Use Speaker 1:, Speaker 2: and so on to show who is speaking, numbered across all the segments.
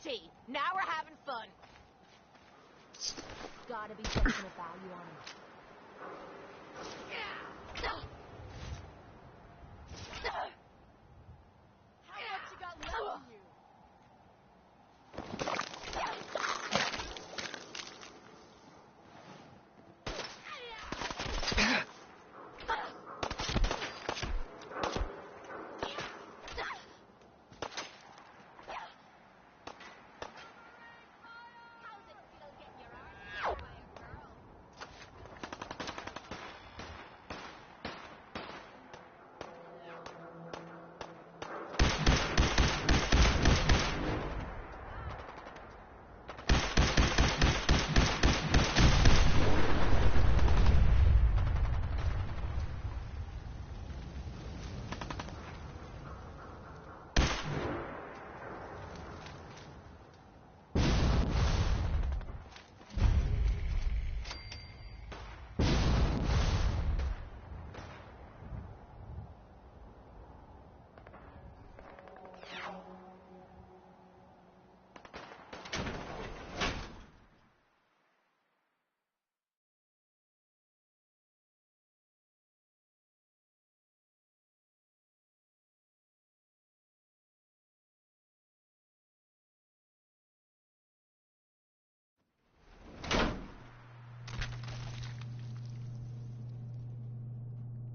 Speaker 1: empty. Now we're having fun. Gotta be something of value on it. How much you got left in you?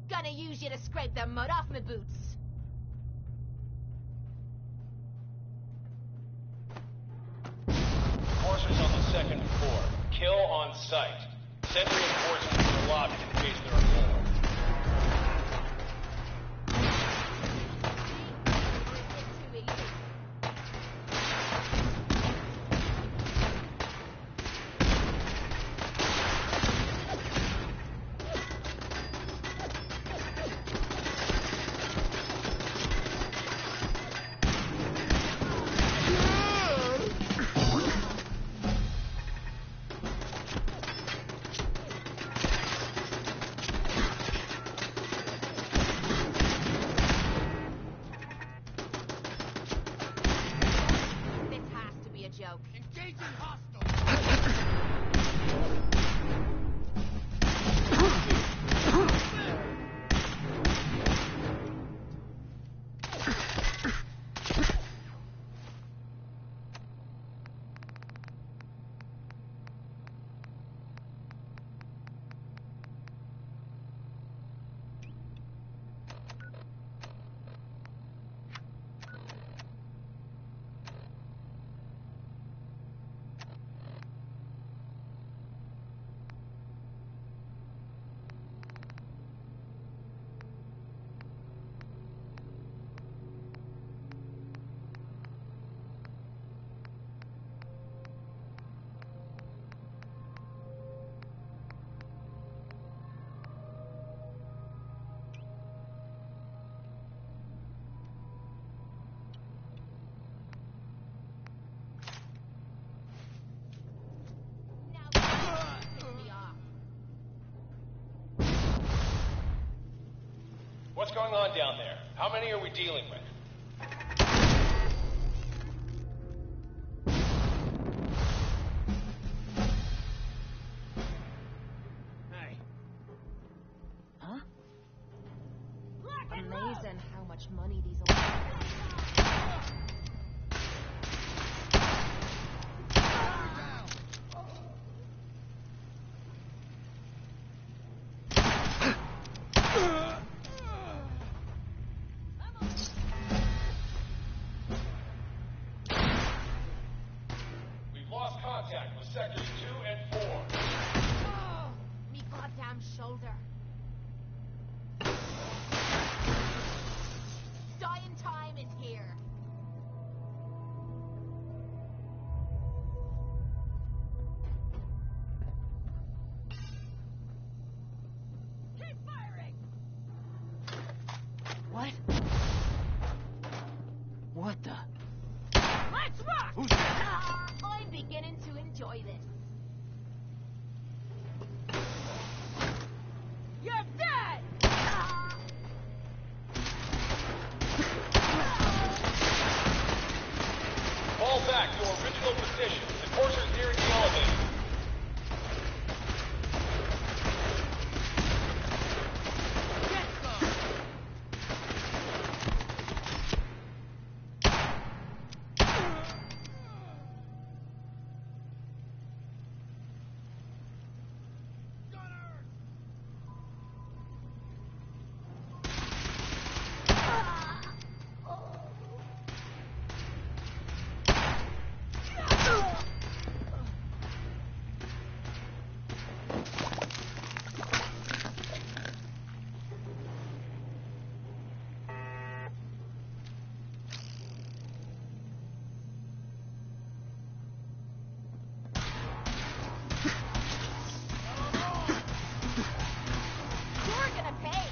Speaker 1: Gonna use you to scrape the mud off my boots.
Speaker 2: Enforcers on the second floor. Kill on sight. Send reinforcements to the lobby in case there are more. What's going on down there? How many are we dealing with?
Speaker 1: Hey. Huh? Amazing how much money these
Speaker 2: Contact with sectors 2 and 4.
Speaker 1: Oh, me goddamn shoulder. Dying time is here. Keep firing!
Speaker 3: What? What the?
Speaker 1: Let's rock!
Speaker 3: Who's that?
Speaker 1: I'm beginning to enjoy this. You're dead!
Speaker 2: Fall back! back to original position. The courser's nearing the elevator.
Speaker 1: You're gonna pay.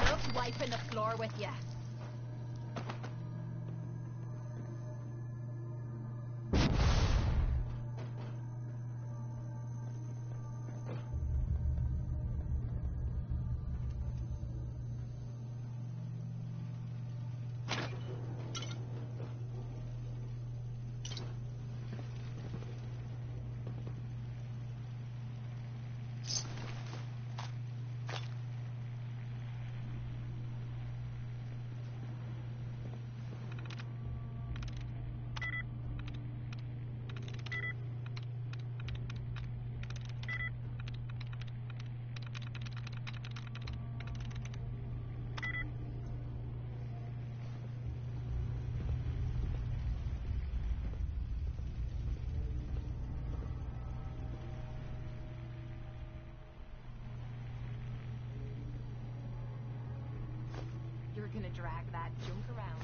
Speaker 1: Love's wiping the floor with you. You're gonna drag that junk around.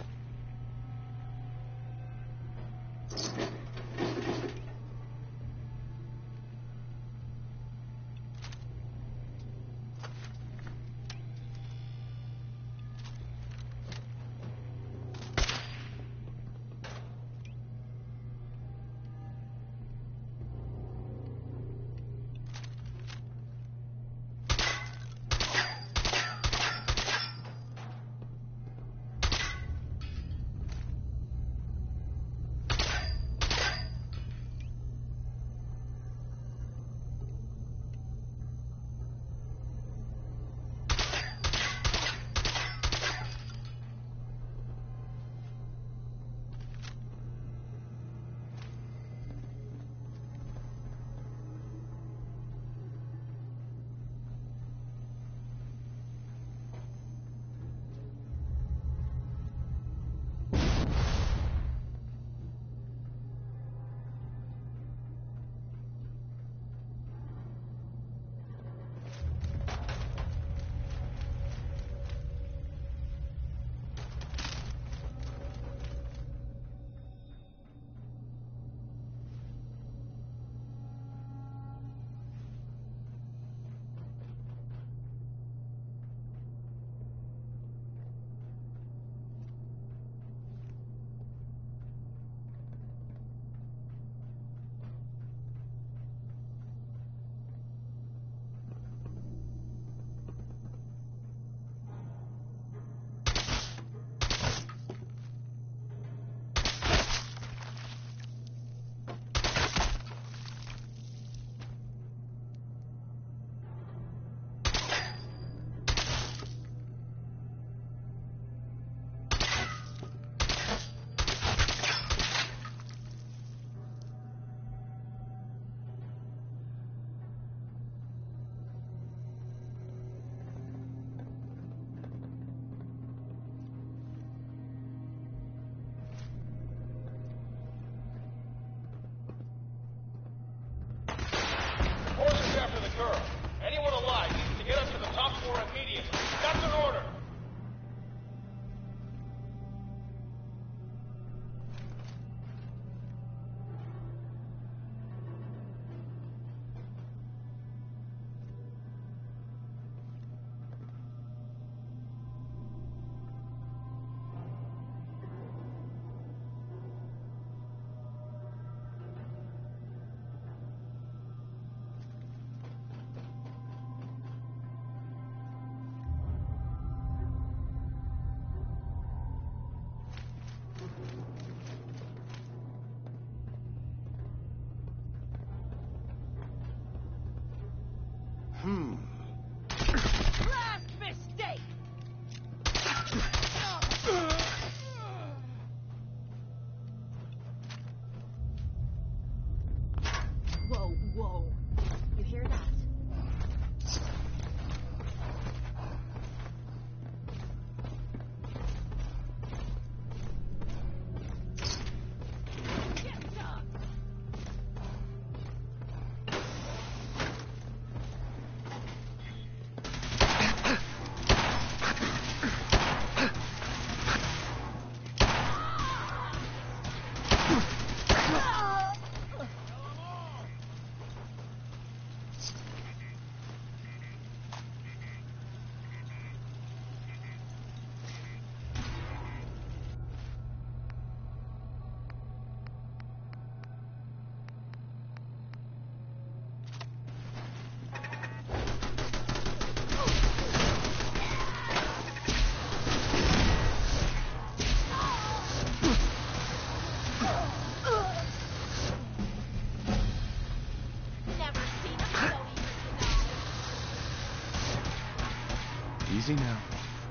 Speaker 3: Easy now.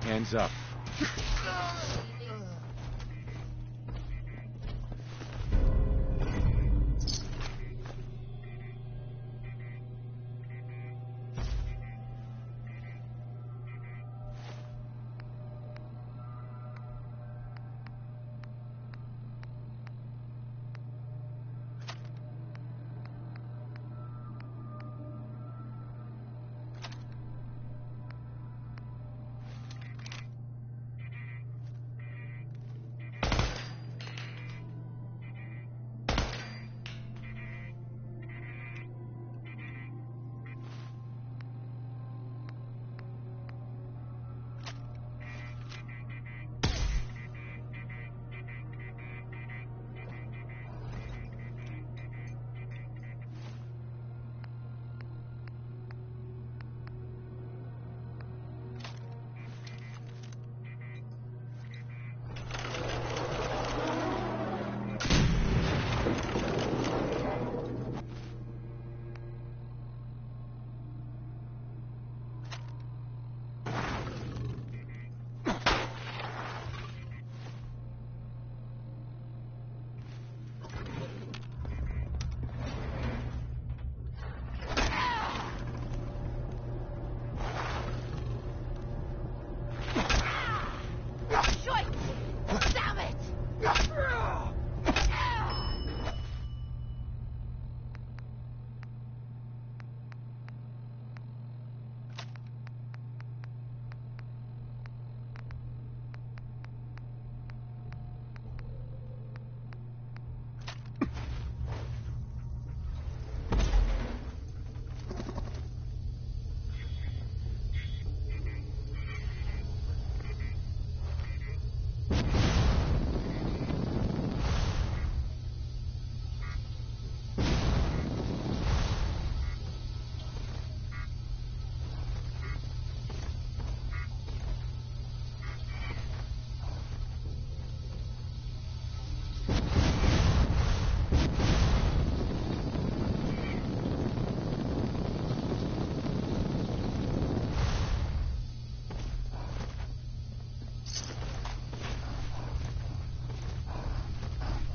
Speaker 3: Hands up.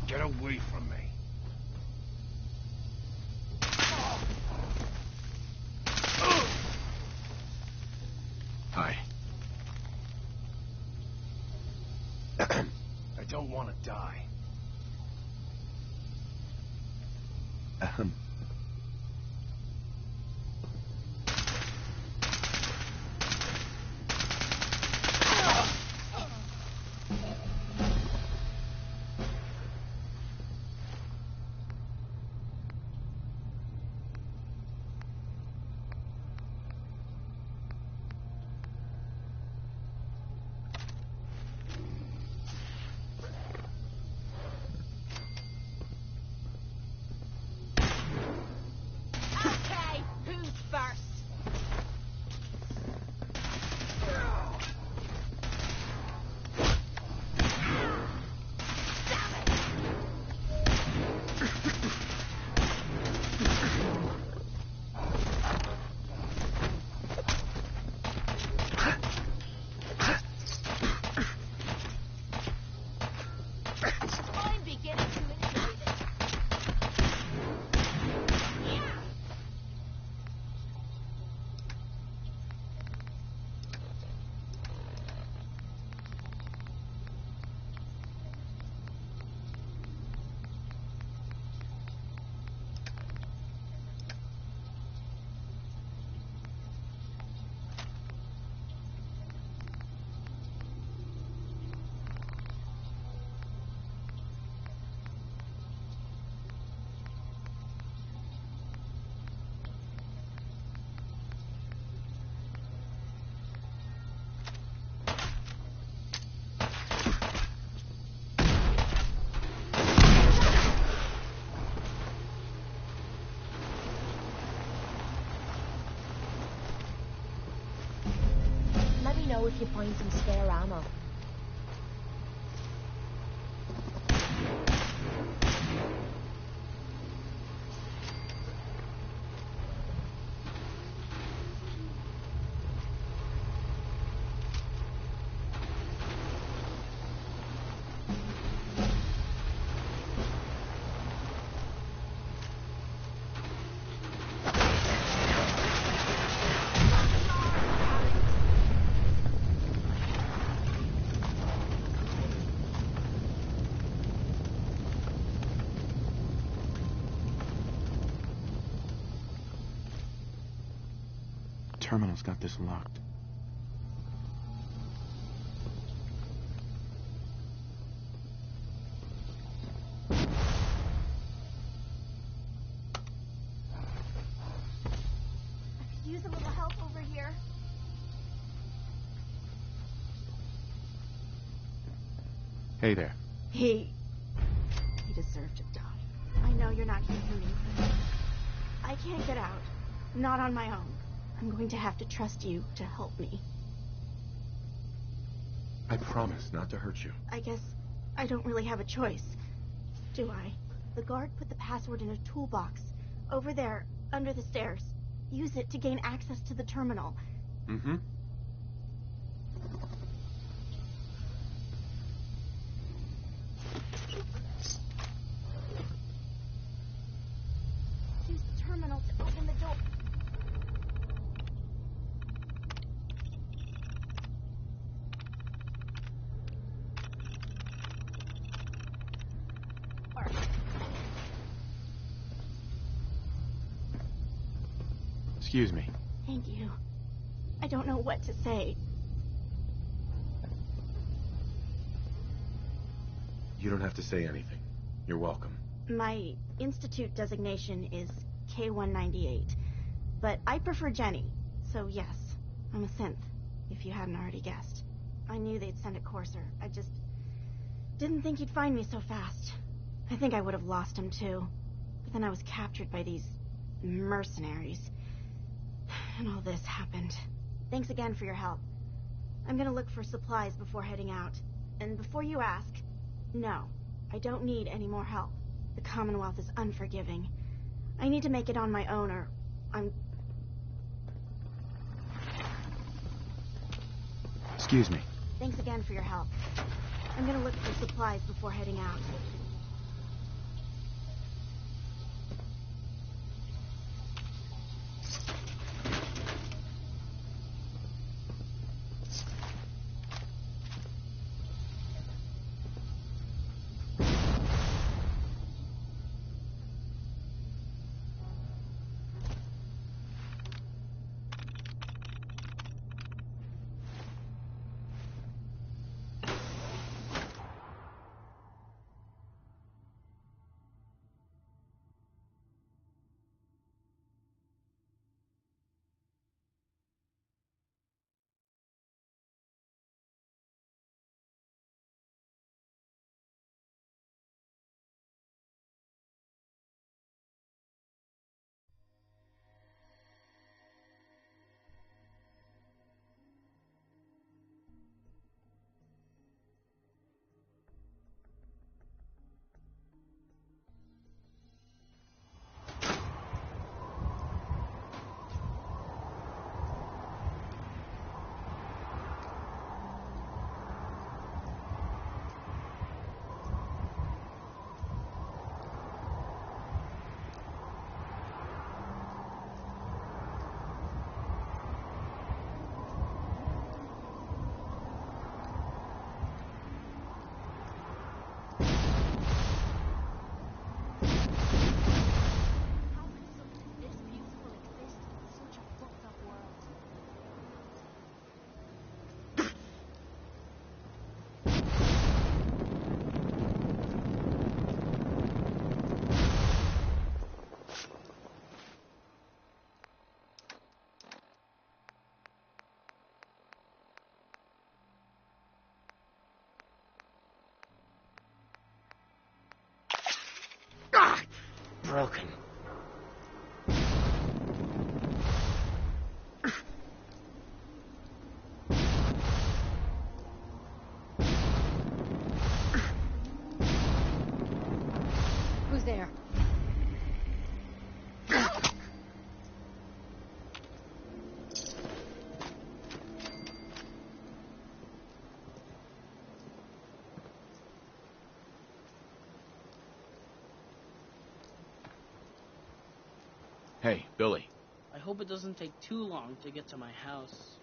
Speaker 4: Get away from me.
Speaker 3: Hi.
Speaker 4: I don't want to die.
Speaker 1: Okay, who's first? I'm beginning to enjoy this. Let me know if you find some spare ammo.
Speaker 3: terminal's got this locked.
Speaker 5: I could use a little help over here.
Speaker 3: Hey there.
Speaker 5: He deserved to die. I know you're not human. I can't get out. Not on my own. I'm going to have to trust you to help me.
Speaker 3: I promise not to hurt you.
Speaker 5: I guess I don't really have a choice, do I? The guard put the password in a toolbox over there, under the stairs. Use it to gain access to the terminal.
Speaker 3: Mm-hmm.
Speaker 5: Use the terminal to open the door.
Speaker 3: Excuse me.
Speaker 5: Thank you. I don't know what to say.
Speaker 3: You don't have to say anything. You're welcome.
Speaker 5: My institute designation is K-198, but I prefer Jenny, so yes, I'm a synth, if you hadn't already guessed. I knew they'd send a courser. I just didn't think he'd find me so fast. I think I would have lost him too, but then I was captured by these mercenaries. And all this happened. Thanks again for your help. I'm gonna look for supplies before heading out. And before you ask, no, I don't need any more help. The Commonwealth is unforgiving. I need to make it on my own or I'm...
Speaker 3: Excuse me.
Speaker 5: Thanks again for your help. I'm gonna look for supplies before heading out.
Speaker 6: Broken.
Speaker 1: Who's there?
Speaker 3: Hey, Billy.
Speaker 6: I hope it doesn't take too long to get to my house.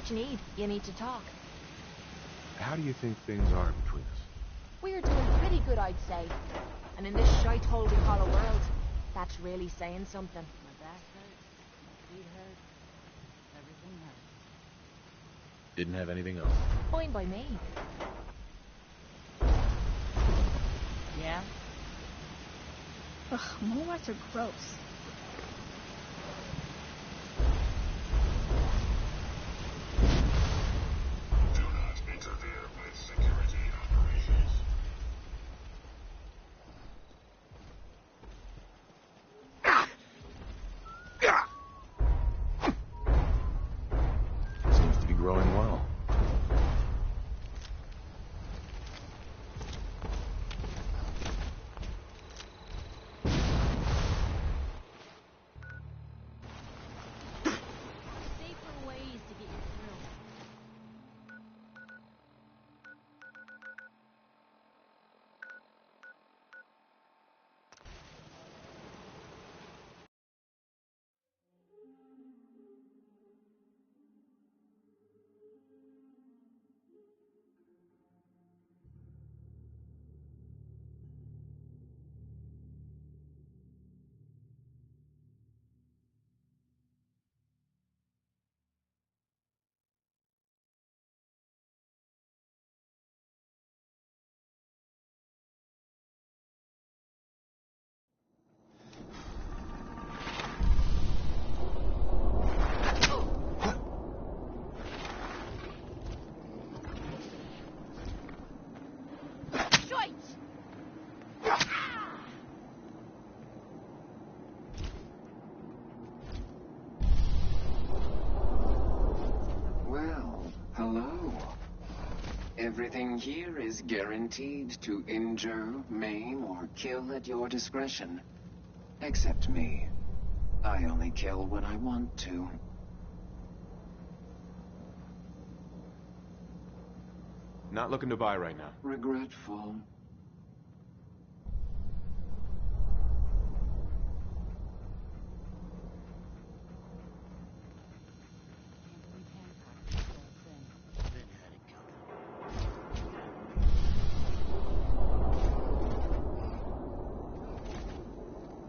Speaker 1: What you need? You need to talk.
Speaker 3: How do you think things are between us?
Speaker 1: We're doing pretty good, I'd say. And in this shite hole we call a world, that's really saying something.
Speaker 7: My back hurts, my feet hurt, everything hurts.
Speaker 3: Didn't have anything else.
Speaker 1: Fine by me.
Speaker 7: Yeah?
Speaker 5: Ugh, mole rats are gross.
Speaker 8: Do not interfere with security operations.
Speaker 3: Seems to be growing well.
Speaker 7: Safer ways to get you through.
Speaker 9: Well, hello. Everything here is guaranteed to injure, maim, or kill at your discretion. Except me. I only kill when I want to.
Speaker 3: Not looking to buy right now.
Speaker 9: Regretful.
Speaker 7: Can't believe Hancock is so thin.
Speaker 6: Ben had it coming.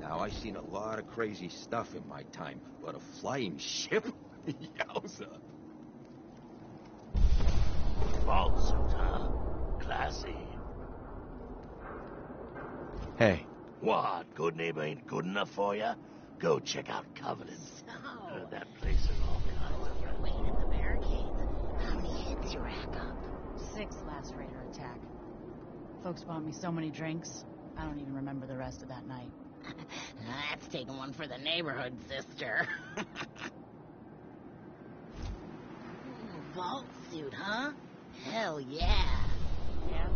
Speaker 10: Now, I've seen a lot of crazy stuff in my time, but a flying ship? Yowza.
Speaker 11: Vault suit, huh? Classy.
Speaker 3: Hey,
Speaker 11: What? Good neighbor ain't good enough for ya? Go check out Covenant.
Speaker 7: So,
Speaker 11: Heard that place is all kinds of...
Speaker 7: you're waiting at the barricade. How many hits you rack up? 6 last raider attack. Folks bought me so many drinks, I don't even remember the rest of that night. That's taking one for the neighborhood, sister. Vault suit, huh? Hell yeah. Yeah?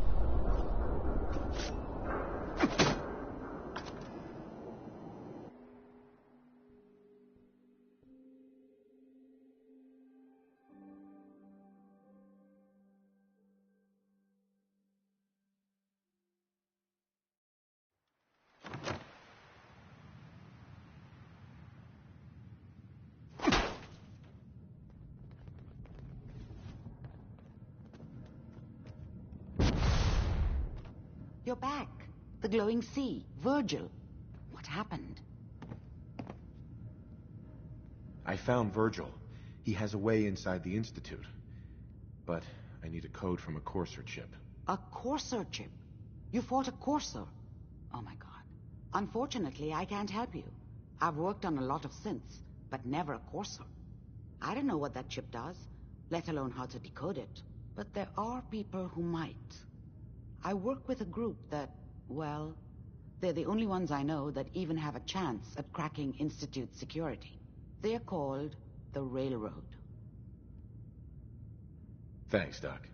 Speaker 12: You're back. The glowing sea. Virgil. What happened?
Speaker 3: I found Virgil. He has a way inside the Institute. But I need a code from a Courser chip.
Speaker 12: A Courser chip? You fought a Courser? Oh my god. Unfortunately, I can't help you. I've worked on a lot of synths, but never a Courser. I don't know what that chip does, let alone how to decode it. But there are people who might. I work with a group that, well, they're the only ones I know that even have a chance at cracking Institute security. They're called the Railroad.
Speaker 3: Thanks, Doc.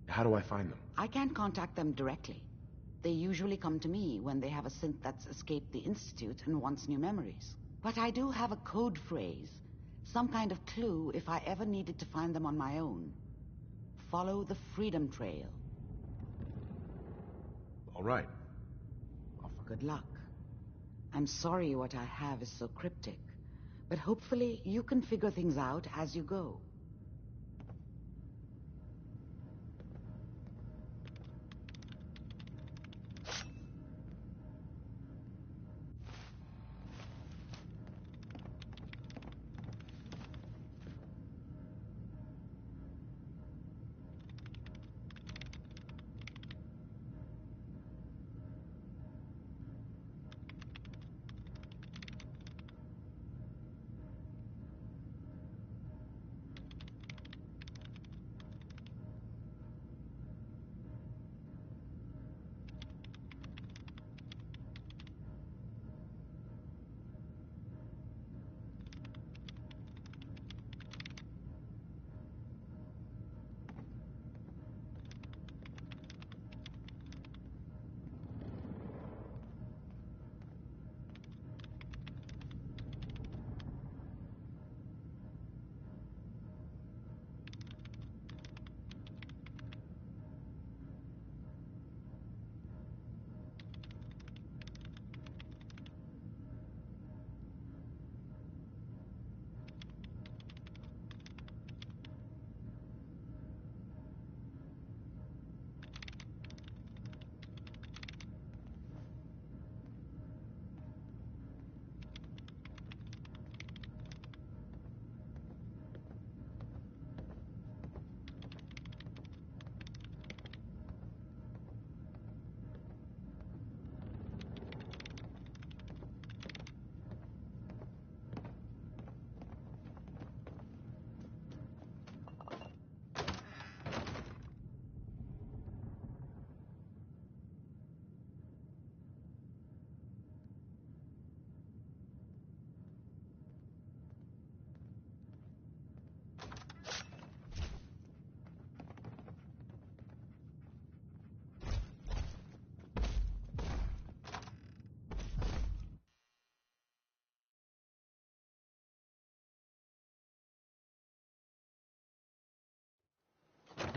Speaker 3: How do I find them?
Speaker 12: I can't contact them directly. They usually come to me when they have a synth that's escaped the Institute and wants new memories. But I do have a code phrase, some kind of clue if I ever needed to find them on my own. Follow the Freedom Trail.
Speaker 3: All right.
Speaker 12: Good luck. I'm sorry what I have is so cryptic, but hopefully you can figure things out as you go.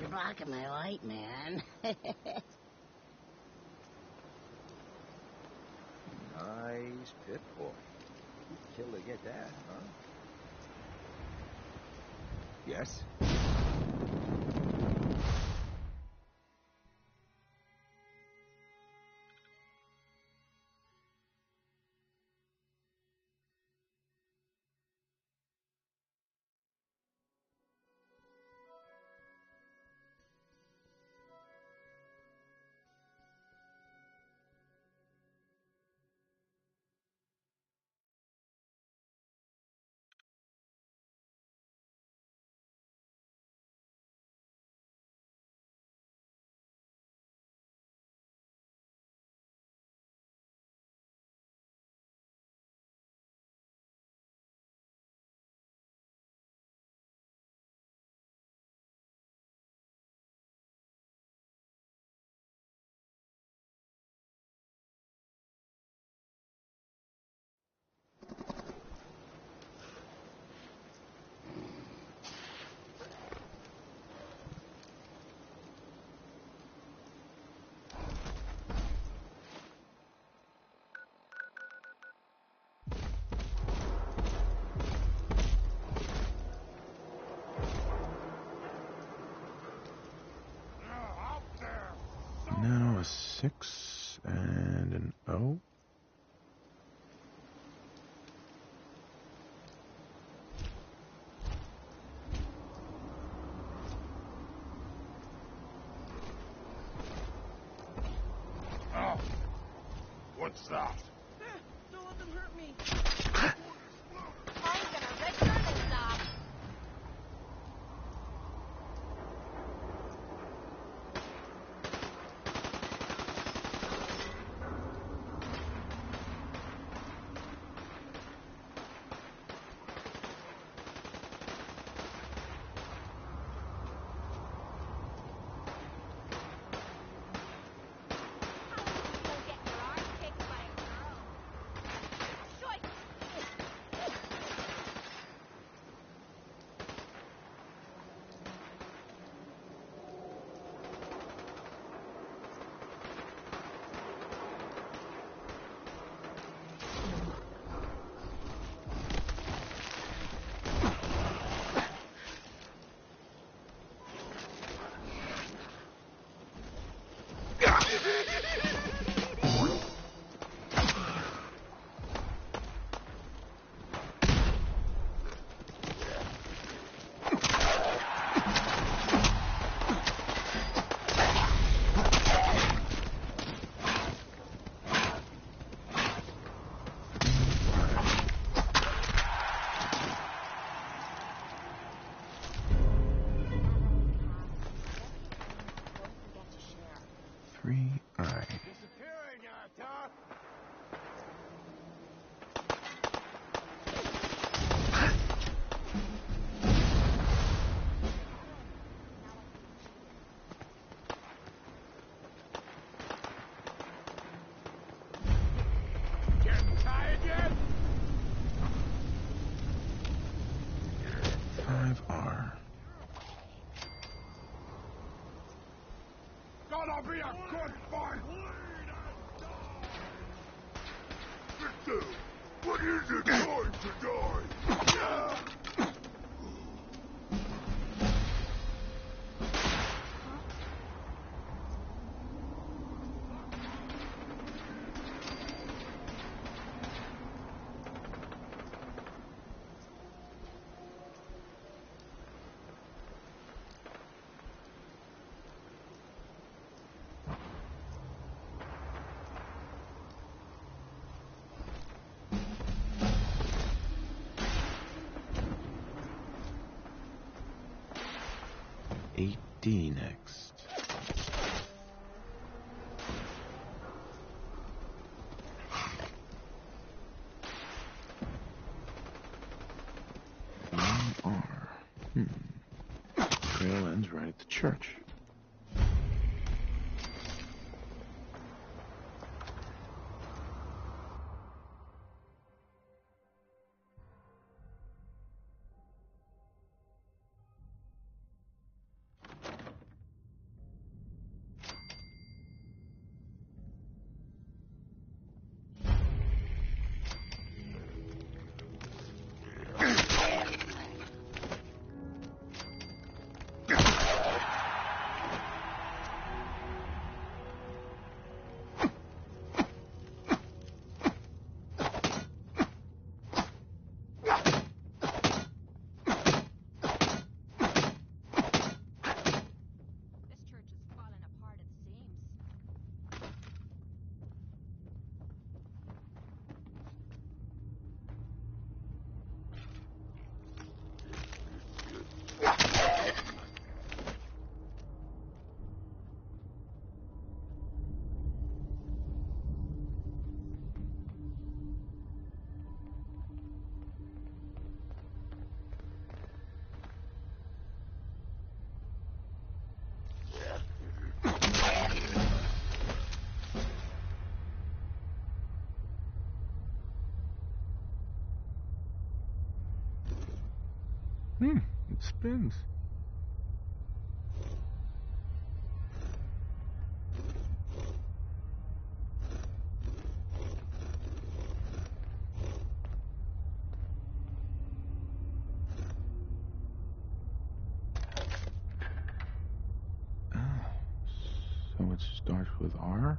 Speaker 7: blocking my light, man.
Speaker 10: Nice pit boy. Kill to get that, huh? Yes?
Speaker 3: Now a 6 and an O.
Speaker 4: Oh, what's that?
Speaker 6: Don't let them hurt me. I'm gonna rip your limbs off. You'll get your arm kicked by a girl. Shoot!
Speaker 3: 3I.
Speaker 4: Disappearing, Arthur! Getting tired yet?
Speaker 3: 5R.
Speaker 4: Gonna be a good fight! Victor, what is it going to die?
Speaker 3: D next. R. Trail ends right at the church. It spins. So it starts with R?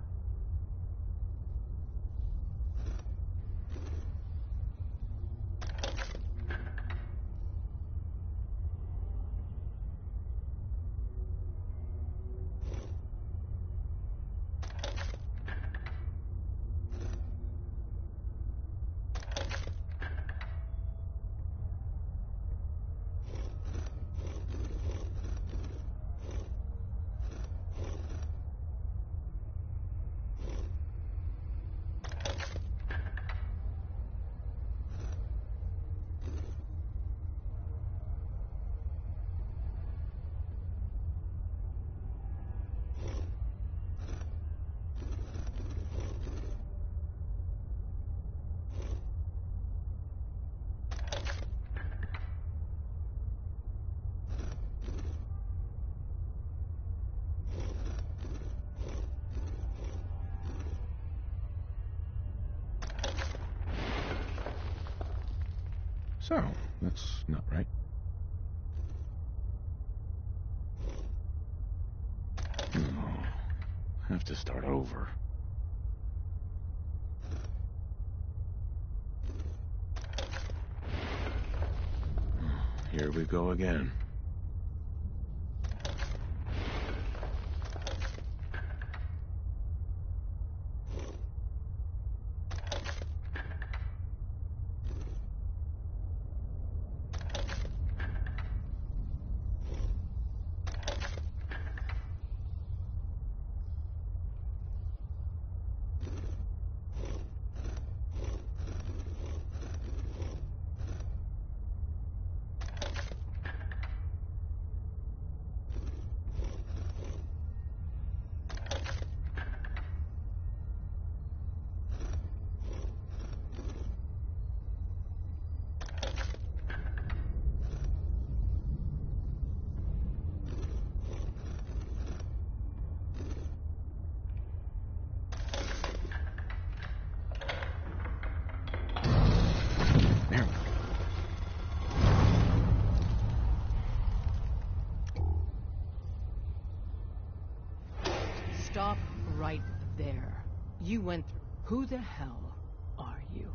Speaker 3: So, that's not right. No, have to start over. Here we go again.
Speaker 13: Stop right there. You went through. Who the hell are you?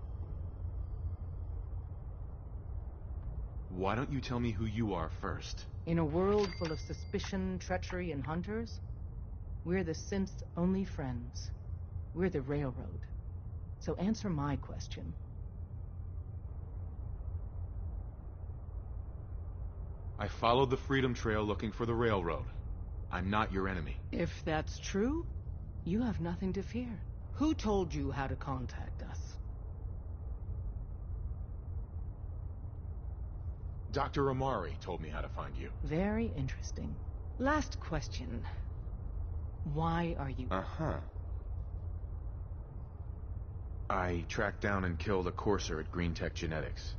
Speaker 3: Why don't you tell me who you are first?
Speaker 13: In a world full of suspicion, treachery, and hunters, we're the synth's only friends. We're the Railroad. So answer my question.
Speaker 3: I followed the Freedom Trail looking for the Railroad. I'm not your enemy.
Speaker 13: If that's true, you have nothing to fear. Who told you how to contact us?
Speaker 3: Dr. Amari told me how to find you.
Speaker 13: Very interesting. Last question. Why are you...
Speaker 3: Uh-huh. I tracked down and killed a Courser at Green Tech Genetics.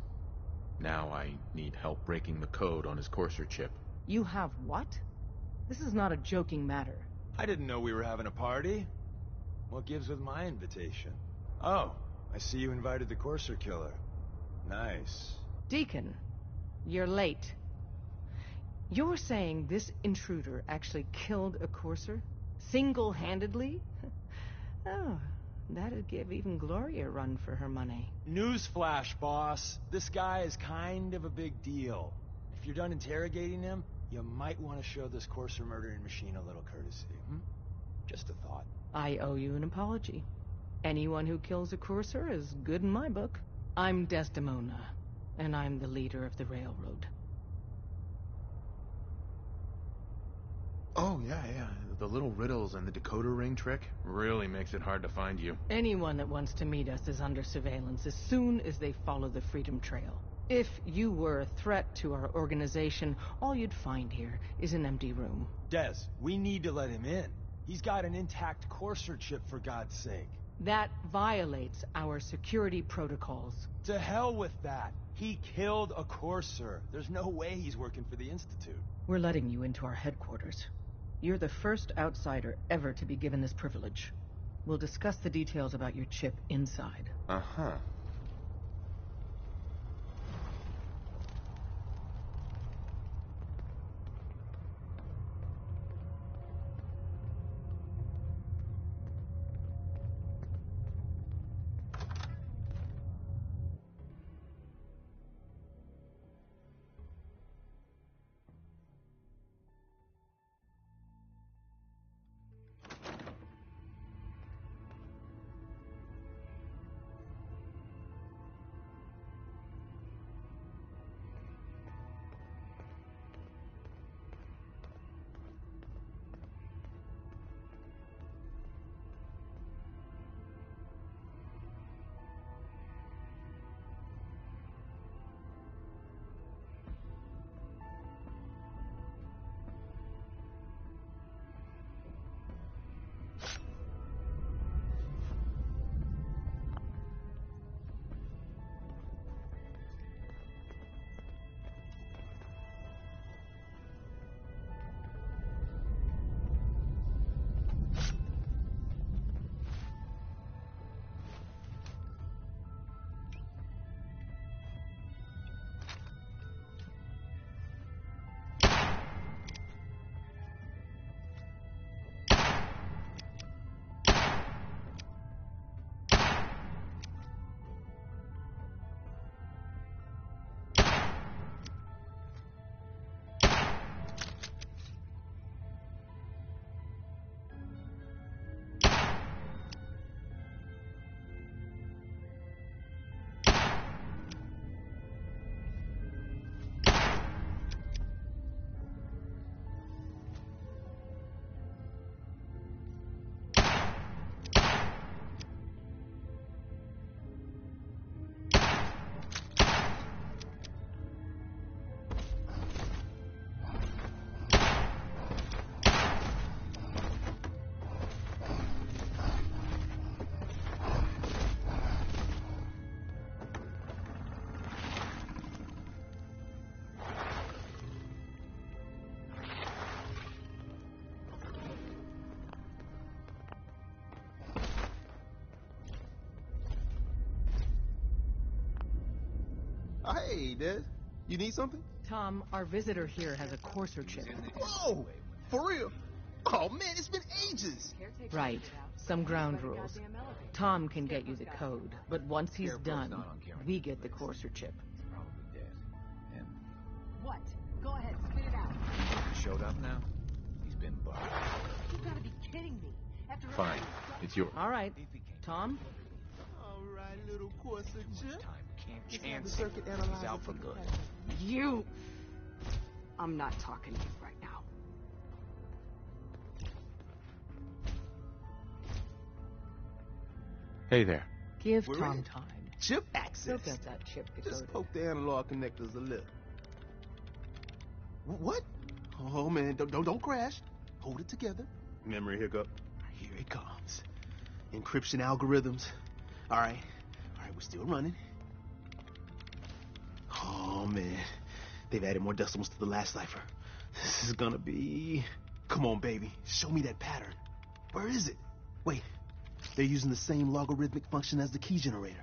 Speaker 3: Now I need help breaking the code on his Courser chip.
Speaker 13: You have what? This is not a joking matter.
Speaker 14: I didn't know we were having a party. What gives with my invitation? Oh, I see you invited the Courser killer. Nice.
Speaker 13: Deacon, you're late. You're saying this intruder actually killed a Courser? Single-handedly? Oh, that'd give even Gloria a run for her money.
Speaker 14: Newsflash, boss. This guy is kind of a big deal. If you're done interrogating him, you might want to show this Courser murdering machine a little courtesy, Just a thought.
Speaker 13: I owe you an apology. Anyone who kills a Courser is good in my book. I'm Desdemona, and I'm the leader of the Railroad.
Speaker 3: Oh, yeah. The little riddles and the decoder ring trick really makes it hard to find you.
Speaker 13: Anyone that wants to meet us is under surveillance as soon as they follow the Freedom Trail. If you were a threat to our organization, all you'd find here is an empty room.
Speaker 14: Des, we need to let him in. He's got an intact Courser chip, for God's sake.
Speaker 13: That violates our security protocols.
Speaker 14: To hell with that. He killed a Courser. There's no way he's working for the Institute.
Speaker 13: We're letting you into our headquarters. You're the first outsider ever to be given this privilege. We'll discuss the details about your chip inside.
Speaker 3: Uh-huh.
Speaker 15: Hey, Des. You need something?
Speaker 13: Tom, our visitor here has a Courser chip.
Speaker 15: Oh, for real? Oh, man, it's been ages.
Speaker 13: Right. Some ground rules. Tom can get you the code, but once he's done, we get the Courser chip.
Speaker 16: What? Go ahead, spit it out.
Speaker 10: Showed up now? He's been bugged.
Speaker 16: You gotta be kidding me. After
Speaker 3: Fine. It's yours.
Speaker 13: All right. Tom?
Speaker 15: All right, little Courser chip.
Speaker 10: Can't
Speaker 15: The
Speaker 10: chance
Speaker 15: circuit
Speaker 10: it.
Speaker 15: analyzer
Speaker 10: He's out for good.
Speaker 16: You! I'm not talking to you right now.
Speaker 3: Hey there.
Speaker 13: Give
Speaker 15: We're
Speaker 13: Tom
Speaker 15: in.
Speaker 13: time.
Speaker 15: Chip
Speaker 13: He'll
Speaker 15: access.
Speaker 13: get that chip
Speaker 15: Just
Speaker 13: decoded.
Speaker 15: poke the analog connectors a little. What? Oh, man, don't crash. Hold it together. Memory hiccup. Here it comes. Encryption algorithms. All right, we're still running. Oh, man. They've added more decimals to the last cipher. This is gonna be... Come on, baby. Show me that pattern. Where is it? Wait. They're using the same logarithmic function as the key generator.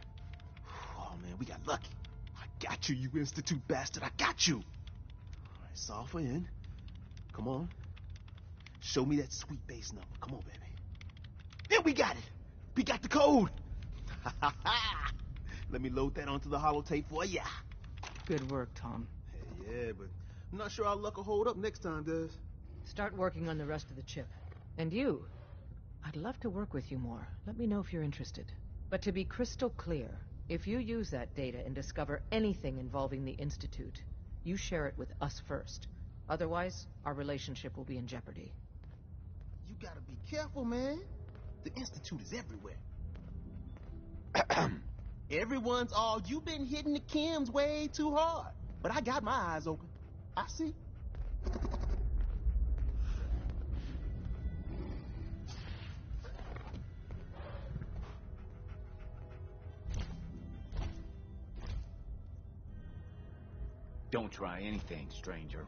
Speaker 15: Oh, man, we got lucky. I got you, you Institute bastard. I got you. All right, solve for N. Come on. Show me that sweet base number. Come on, baby. Yeah, we got it. We got the code. Let me load that onto the holotape for ya.
Speaker 13: Good work, Tom.
Speaker 15: Hey, yeah, but I'm not sure our luck will hold up next time, Des.
Speaker 13: Start working on the rest of the chip. And you. I'd love to work with you more. Let me know if you're interested. But to be crystal clear, if you use that data and discover anything involving the Institute, you share it with us first. Otherwise, our relationship will be in jeopardy.
Speaker 15: You gotta be careful, man. The Institute is everywhere. Everyone's all, you've been hitting the chems way too hard. But I got my eyes open. I see.
Speaker 17: Don't try anything, stranger.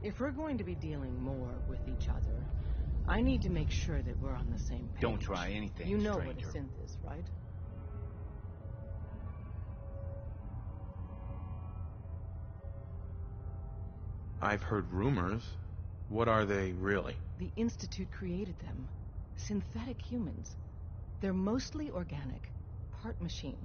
Speaker 13: If we're going to be dealing more with each other, I need to make sure that we're on the same page.
Speaker 17: Don't try anything,
Speaker 13: You know
Speaker 17: stranger.
Speaker 13: what a synth is, right?
Speaker 3: I've heard rumors. What are they, really?
Speaker 13: The Institute created them. Synthetic humans. They're mostly organic, part machine.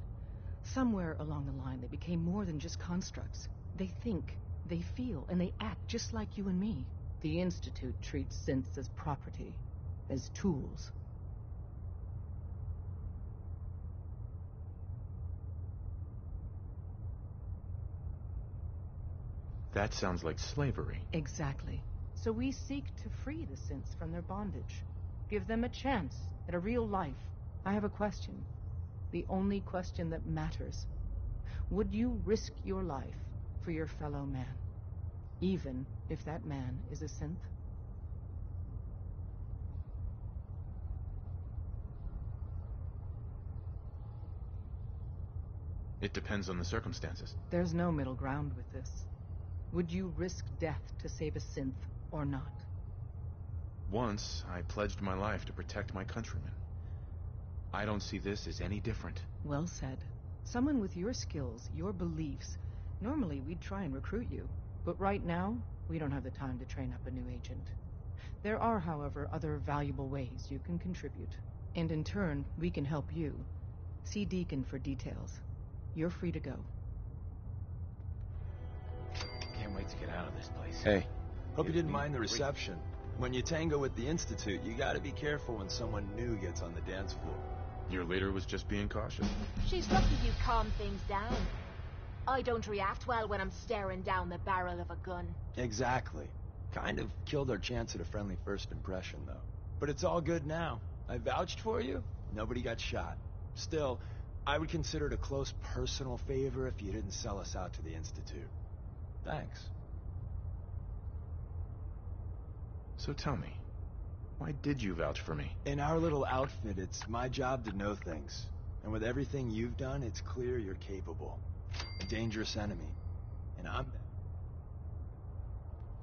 Speaker 13: Somewhere along the line, they became more than just constructs. They think, they feel, and they act just like you and me. The Institute treats synths as property, as tools.
Speaker 3: That sounds like slavery.
Speaker 13: Exactly. So we seek to free the synths from their bondage. Give them a chance at a real life. I have a question. The only question that matters. Would you risk your life for your fellow man? Even if that man is a synth?
Speaker 3: It depends on the circumstances.
Speaker 13: There's no middle ground with this. Would you risk death to save a synth or not?
Speaker 3: Once, I pledged my life to protect my countrymen. I don't see this as any different.
Speaker 13: Well said. Someone with your skills, your beliefs. Normally, we'd try and recruit you. But right now, we don't have the time to train up a new agent. There are, however, other valuable ways you can contribute. And in turn, we can help you. See Deacon for details. You're free to go.
Speaker 17: Can't wait to get out of this place.
Speaker 3: Hey.
Speaker 14: Hope you didn't mind the reception. When you tango with the Institute, you gotta be careful when someone new gets on the dance floor.
Speaker 3: Your leader was just being cautious.
Speaker 1: She's lucky you calmed things down. I don't react well when I'm staring down the barrel of a gun.
Speaker 14: Exactly. Kind of killed our chance at a friendly first impression, though. But it's all good now. I vouched for you. Nobody got shot. Still, I would consider it a close personal favor if you didn't sell us out to the Institute. Thanks.
Speaker 3: So tell me, why did you vouch for me?
Speaker 14: In our little outfit, it's my job to know things. And with everything you've done, it's clear you're capable. A dangerous enemy. And I'm...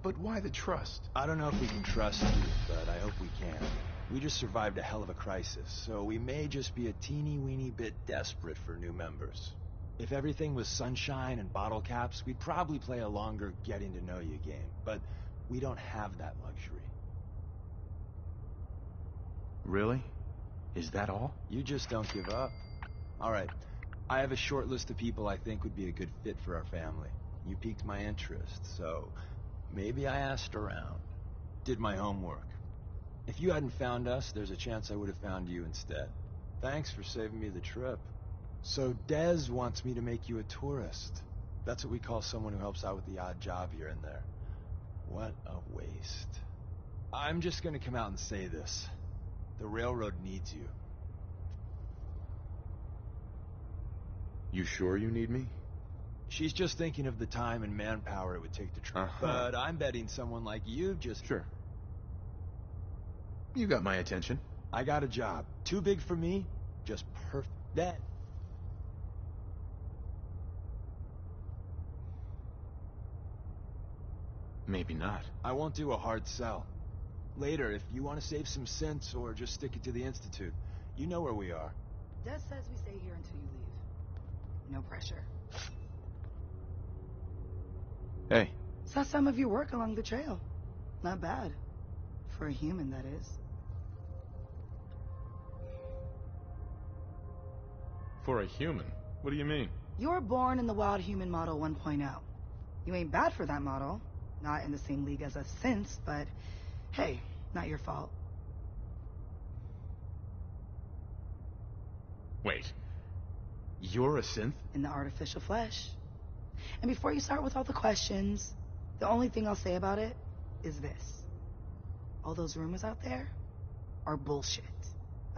Speaker 3: But why the trust?
Speaker 14: I don't know if we can trust you, but I hope we can. We just survived a hell of a crisis, so we may just be a teeny-weeny bit desperate for new members. If everything was sunshine and bottle caps, we'd probably play a longer getting-to-know-you game, but we don't have that luxury.
Speaker 3: Really? Is that all?
Speaker 14: You just don't give up. All right. I have a short list of people I think would be a good fit for our family. You piqued my interest, so maybe I asked around. Did my homework. If you hadn't found us, there's a chance I would have found you instead. Thanks for saving me the trip. So Dez wants me to make you a tourist. That's what we call someone who helps out with the odd job here and there. What a waste. I'm just gonna come out and say this. The railroad needs you.
Speaker 3: You sure you need me?
Speaker 14: She's just thinking of the time and manpower it would take to train. But I'm betting someone like you just...
Speaker 3: Sure. You got my attention.
Speaker 14: I got a job. Too big for me, just perfect. Then,
Speaker 3: Maybe not.
Speaker 14: I won't do a hard sell. Later, if you want to save some cents or just stick it to the Institute, you know where we are.
Speaker 18: Des says we stay here until you leave. No pressure.
Speaker 3: Hey.
Speaker 18: Saw some of your work along the trail. Not bad. For a human, that is.
Speaker 3: For a human? What do you mean?
Speaker 18: You were born in the Wild Human Model 1.0. You ain't bad for that model. Not in the same league as us since, but hey, not your fault.
Speaker 3: Wait. You're a synth?
Speaker 18: In the artificial flesh. And before you start with all the questions, the only thing I'll say about it is this. All those rumors out there are bullshit.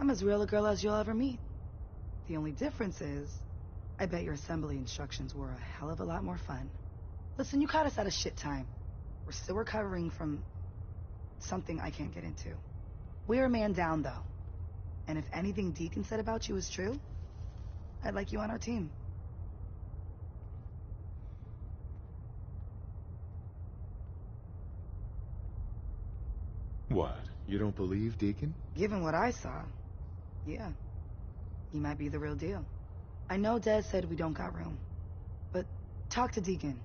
Speaker 18: I'm as real a girl as you'll ever meet. The only difference is, I bet your assembly instructions were a hell of a lot more fun. Listen, you caught us at a shit time. We're still recovering from something I can't get into. We're a man down, though. And if anything Deacon said about you is true, I'd like you on our team.
Speaker 3: What? You don't believe Deacon?
Speaker 18: Given what I saw, yeah. He might be the real deal. I know Des said we don't got room. But talk to Deacon.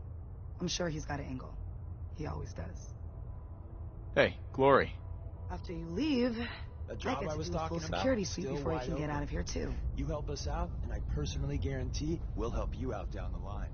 Speaker 18: I'm sure he's got an angle. He always does.
Speaker 3: Hey, Glory.
Speaker 18: After you leave,
Speaker 14: That job
Speaker 18: I get
Speaker 14: I
Speaker 18: to
Speaker 14: was
Speaker 18: do a
Speaker 14: talking
Speaker 18: full
Speaker 14: about,
Speaker 18: security sweep
Speaker 14: still
Speaker 18: before you
Speaker 14: wide
Speaker 18: can get
Speaker 14: open.
Speaker 18: out of here, too.
Speaker 14: You help us out, and I personally guarantee we'll help you out down the line.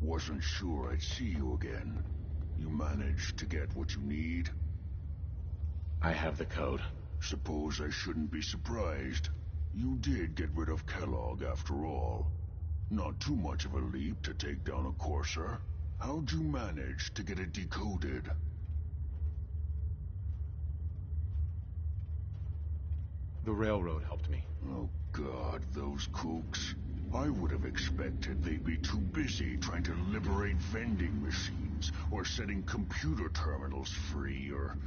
Speaker 4: Wasn't sure I'd see you again. You managed to get what you need?
Speaker 3: I have the code.
Speaker 4: Suppose I shouldn't be surprised. You did get rid of Kellogg after all. Not too much of a leap to take down a Courser. How'd you manage to get it decoded?
Speaker 3: The railroad helped me.
Speaker 4: Oh God, those kooks. I would have expected they'd be too busy trying to liberate vending machines, or setting computer terminals free, or...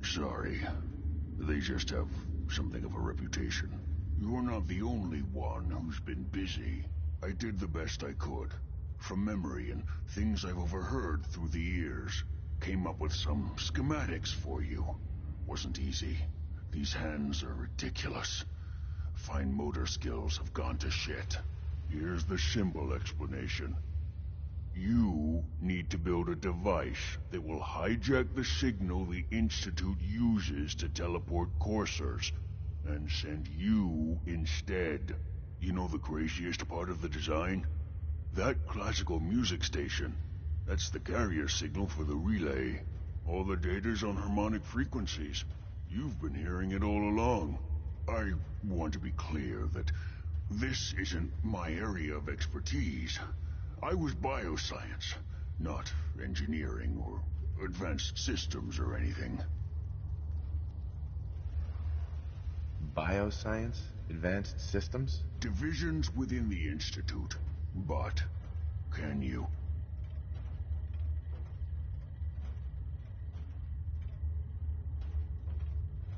Speaker 4: Sorry. They just have something of a reputation. You're not the only one who's been busy. I did the best I could. From memory and things I've overheard through the years. Came up with some schematics for you. Wasn't easy. These hands are ridiculous. Fine motor skills have gone to shit. Here's the symbol explanation. You need to build a device that will hijack the signal the Institute uses to teleport coursers, and send you instead. You know the craziest part of the design? That classical music station. That's the carrier signal for the relay. All the data's on harmonic frequencies. You've been hearing it all along. I want to be clear that this isn't my area of expertise. I was bioscience, not engineering or advanced systems or anything.
Speaker 3: Bioscience? Advanced systems?
Speaker 4: Divisions within the Institute. But, can you?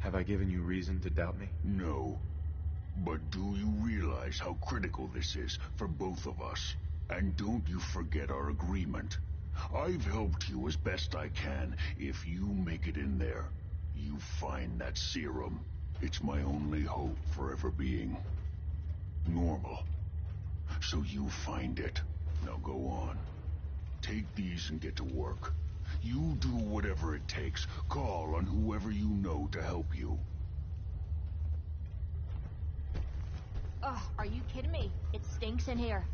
Speaker 3: Have I given you reason to doubt me?
Speaker 4: No. But do you realize how critical this is for both of us? And don't you forget our agreement. I've helped you as best I can. If you make it in there, you find that serum. It's my only hope for ever being normal. So you find it. Now go on. Take these and get to work. You do whatever it takes. Call on whoever you know to help you.
Speaker 1: Ugh, are you kidding me? It stinks in here.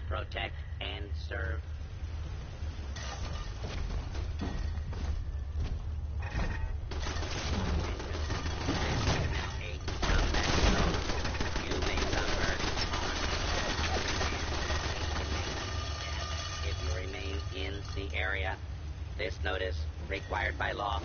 Speaker 19: Protect and serve. If you remain in the area, this notice required by law.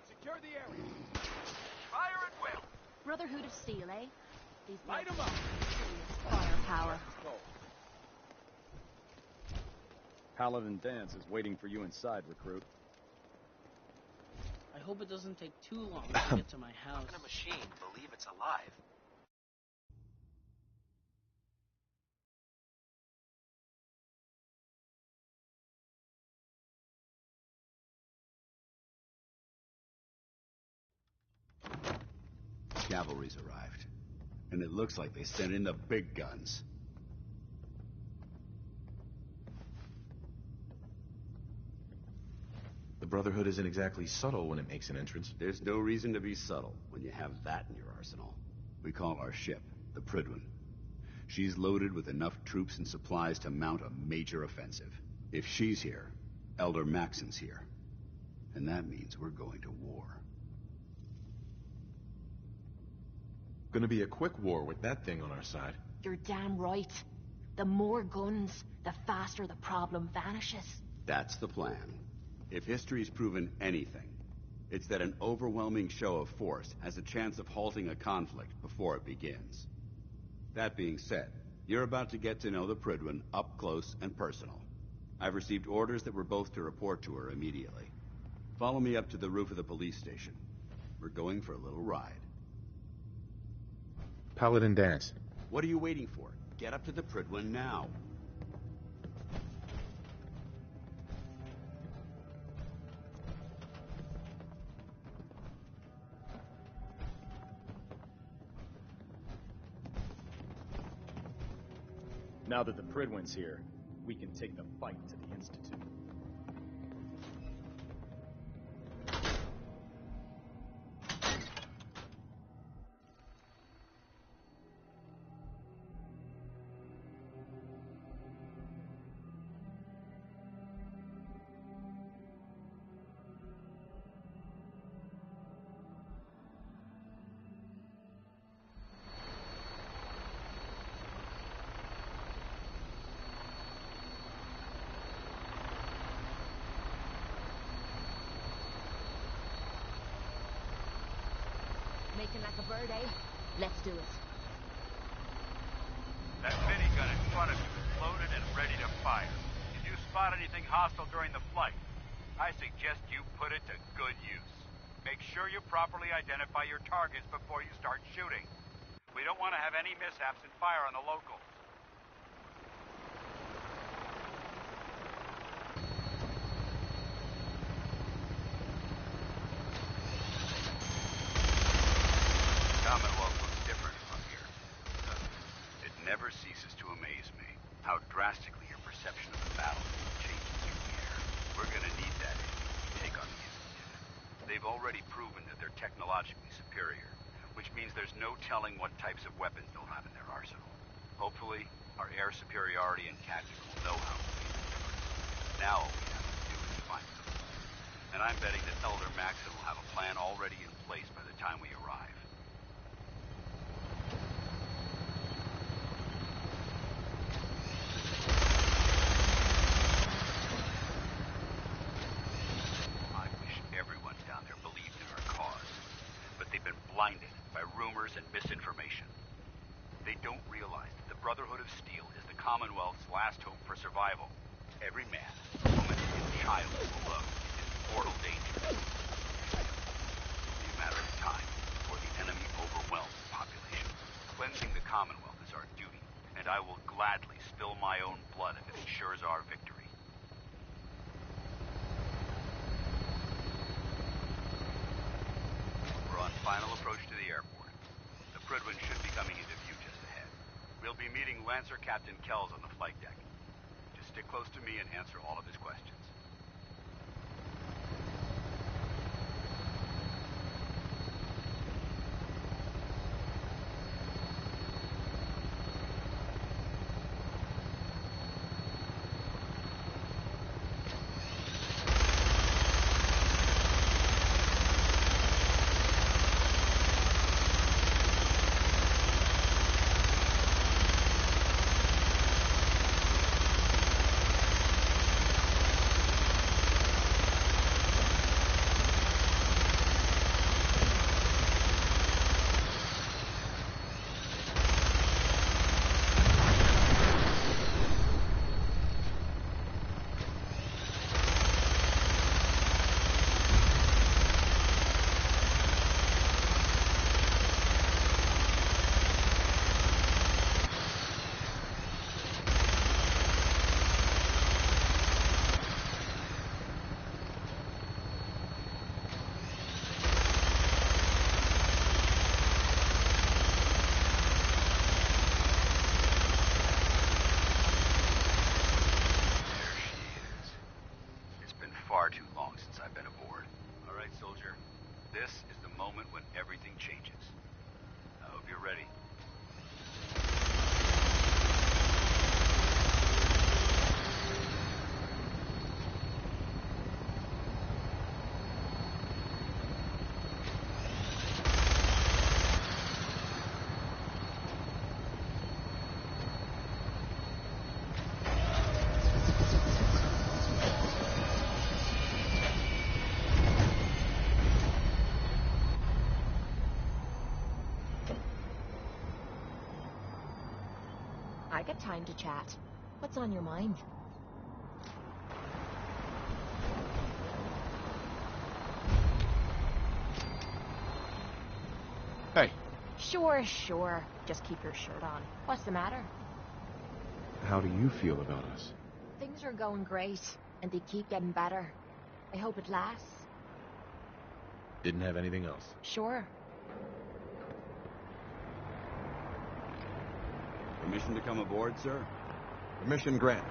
Speaker 20: Secure the area. Fire at will.
Speaker 1: Brotherhood of Steel, eh? These
Speaker 20: Light 'em up.
Speaker 1: Firepower.
Speaker 21: Paladin Dance is waiting for you inside, recruit.
Speaker 22: I hope it doesn't take too long to get to my house.
Speaker 23: How can a machine believe it's alive?
Speaker 24: Cavalry's arrived. And it looks like they sent in the big guns.
Speaker 3: The Brotherhood isn't exactly subtle when it makes an entrance.
Speaker 24: There's no reason to be subtle when you have that in your arsenal. We call our ship the Prydwen. She's loaded with enough troops and supplies to mount a major offensive. If she's here, Elder Maxon's here. And that means we're going to war.
Speaker 3: Gonna be a quick war with that thing on our side.
Speaker 1: You're damn right. The more guns, the faster the problem vanishes.
Speaker 24: That's the plan. If history's proven anything, it's that an overwhelming show of force has a chance of halting a conflict before it begins. That being said, you're about to get to know the Prydwen up close and personal. I've received orders that we're both to report to her immediately. Follow me up to the roof of the police station. We're going for a little ride.
Speaker 3: Paladin Danse.
Speaker 24: What are you waiting for? Get up to the Prydwen now.
Speaker 21: Now that the Prydwen's here, we can take the fight to the Institute.
Speaker 1: Making like a bird, eh? Let's do it.
Speaker 2: That minigun in front of you is loaded and ready to fire. If you spot anything hostile during the flight, I suggest you put it to good use. Make sure you properly identify your targets before you start shooting. We don't want to have any mishaps and fire on the locals. Commonwealth looks different from here. It never ceases to amaze me how drastically your perception of the battle changes through the air. We're gonna need that if we take on the Institute. They've already proven that they're technologically superior, which means there's no telling what types of weapons they'll have in their arsenal. Hopefully, our air superiority and tactical know-how will be the difference. Now all we have to do is find them. And I'm betting that Elder Maxon will have a plan already in place by the time we arrive. Blinded by rumors and misinformation. They don't realize that the Brotherhood of Steel is the Commonwealth's last hope for survival. Every man, woman, and child below is in mortal danger. It'll be a matter of time before the enemy overwhelms the population. Cleansing the Commonwealth is our duty, and I will gladly spill my own blood if it ensures our victory. Final approach to the airport. The Prydwen should be coming into view just ahead. We'll be meeting Lancer Captain Kells on the flight deck. Just stick close to me and answer all of his questions.
Speaker 1: I get time to chat. What's on your mind?
Speaker 3: Hey.
Speaker 1: Sure. Just keep your shirt on. What's the matter?
Speaker 3: How do you feel about us?
Speaker 1: Things are going great, and they keep getting better. I hope it lasts.
Speaker 3: Didn't have anything else?
Speaker 1: Sure.
Speaker 2: Permission to come aboard, sir?
Speaker 5: Permission granted.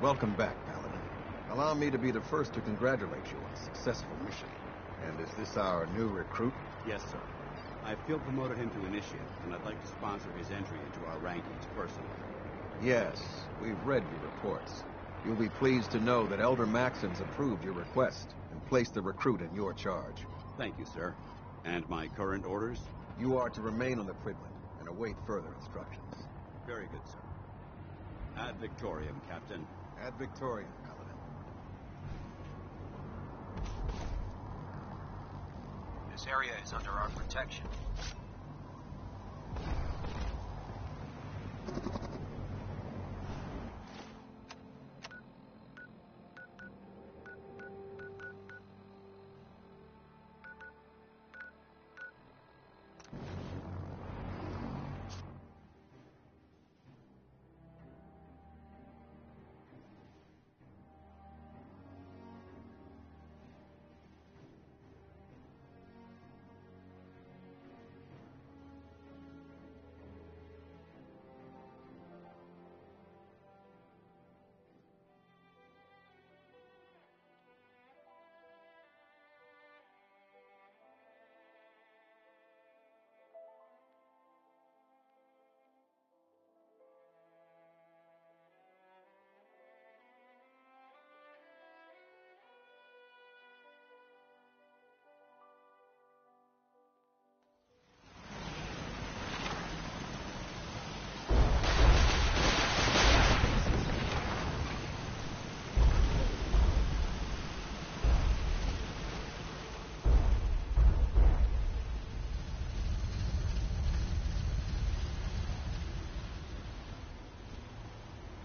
Speaker 5: Welcome back, Paladin. Allow me to be the first to congratulate you on a successful mission. And is this our new recruit?
Speaker 2: Yes, sir. I field promoted him to initiate, and I'd like to sponsor his entry into our rankings personally.
Speaker 5: Yes, we've read your reports. You'll be pleased to know that Elder Maxim's approved your request and placed the recruit in your charge.
Speaker 2: Thank you, sir. And my current orders?
Speaker 5: You are to remain on the Prydwen and await further instructions.
Speaker 2: Very good, sir. Ad Victoriam, Captain.
Speaker 5: Ad Victoriam, Paladin.
Speaker 23: This area is under our protection.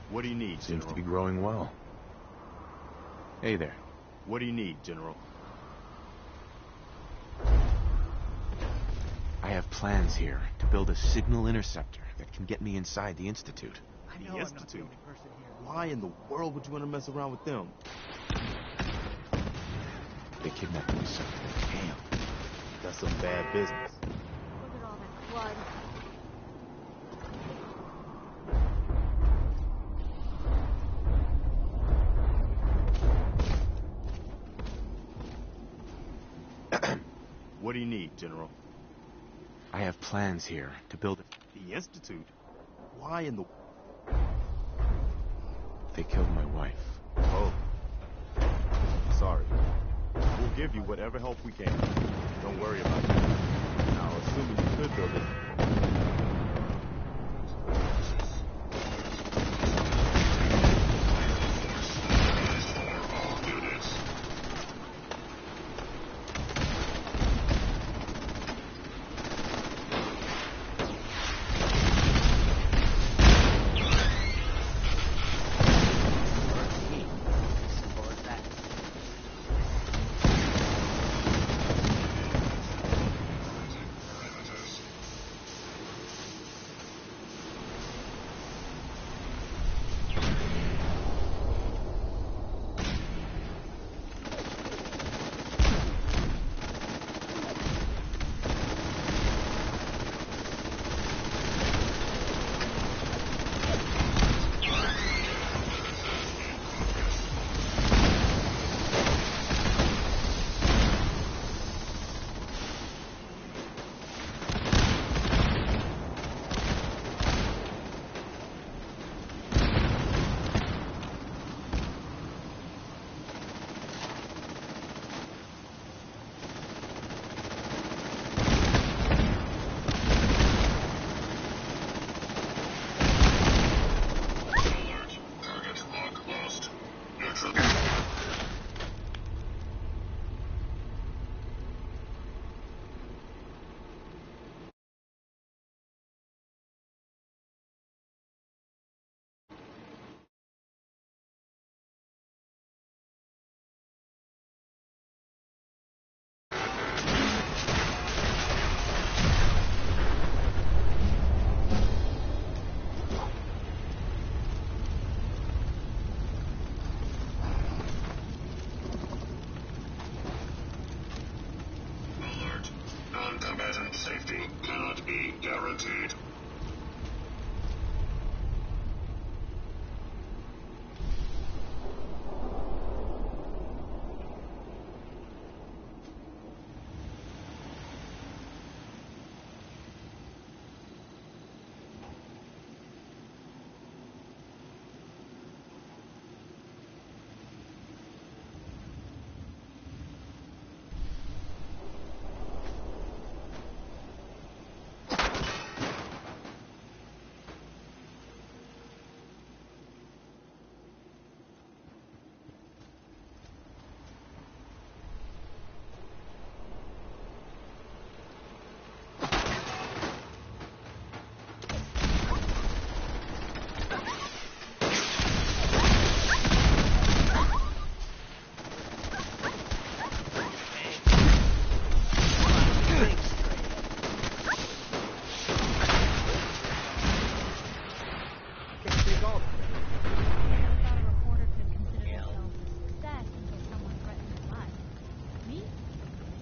Speaker 3: What do you need, Seems General? To be growing well. Hey there. What do you need, General? I have plans here to build a signal interceptor that can get me inside the Institute.
Speaker 15: The Institute? Why in the world would you want to mess around with them?
Speaker 3: They kidnapped me, sir.
Speaker 15: Damn. That's some bad business.
Speaker 1: Look at all that blood.
Speaker 3: What do you need, General? I have plans here to build
Speaker 15: the Institute? Why in the...
Speaker 3: They killed my wife.
Speaker 15: Oh. Sorry. We'll give you whatever help we can. Don't worry about it. Now, assuming you could build it...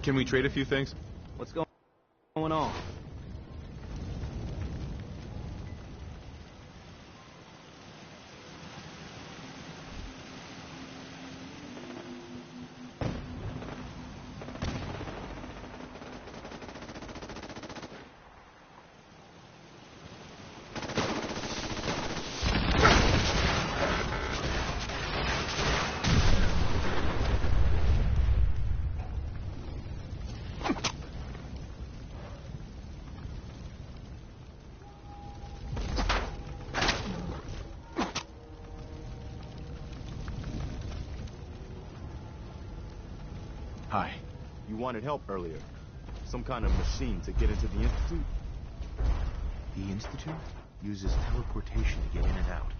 Speaker 3: Can we trade a few things?
Speaker 15: What's going on?
Speaker 3: Hi.
Speaker 15: You wanted help earlier. Some kind of machine to get into the Institute?
Speaker 3: The Institute uses teleportation to get in and out.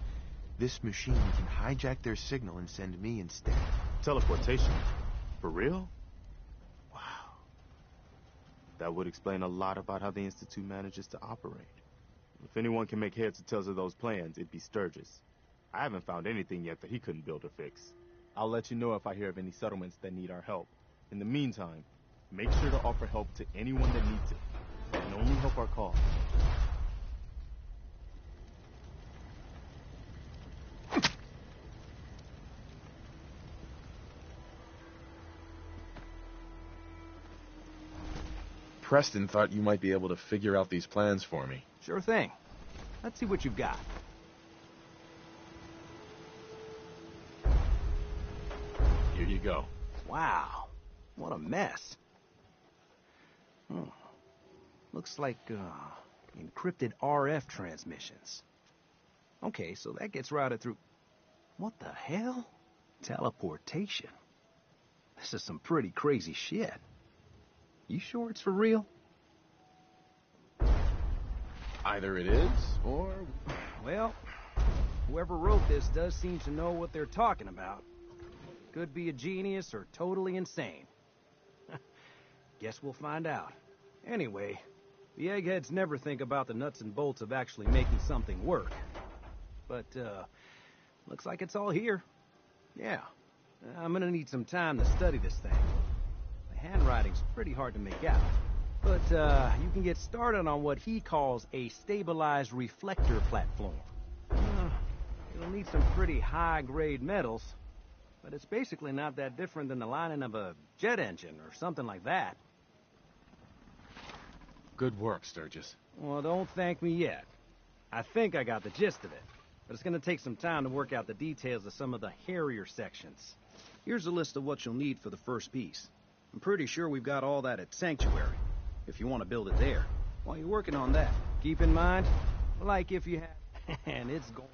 Speaker 3: This machine can hijack their signal and send me instead.
Speaker 15: Teleportation? For real? Wow. That would explain a lot about how the Institute manages to operate. If anyone can make heads or tails of those plans, it'd be Sturgis. I haven't found anything yet that he couldn't build or fix. I'll let you know if I hear of any settlements that need our help. In the meantime, make sure to offer help to anyone that needs it, and only help our cause.
Speaker 3: Preston thought you might be able to figure out these plans for me.
Speaker 15: Sure thing. Let's see what you've got.
Speaker 3: Here you go.
Speaker 15: Wow. What a mess. Looks like, encrypted RF transmissions. Okay, so that gets routed through... What the hell? Teleportation. This is some pretty crazy shit. You sure it's for real?
Speaker 3: Either it is, or...
Speaker 15: Well, whoever wrote this does seem to know what they're talking about. Could be a genius or totally insane. Guess we'll find out. Anyway, the eggheads never think about the nuts and bolts of actually making something work. But, looks like it's all here. Yeah, I'm gonna need some time to study this thing. The handwriting's pretty hard to make out. But, you can get started on what he calls a stabilized reflector platform. You'll need some pretty high-grade metals, but it's basically not that different than the lining of a jet engine or something like that.
Speaker 3: Good work, Sturgis.
Speaker 15: Well, don't thank me yet. I think I got the gist of it, but it's gonna take some time to work out the details of some of the hairier sections. Here's a list of what you'll need for the first piece. I'm pretty sure we've got all that at Sanctuary, if you want to build it there. While you're working on that, keep in mind, like if you have... and it's going...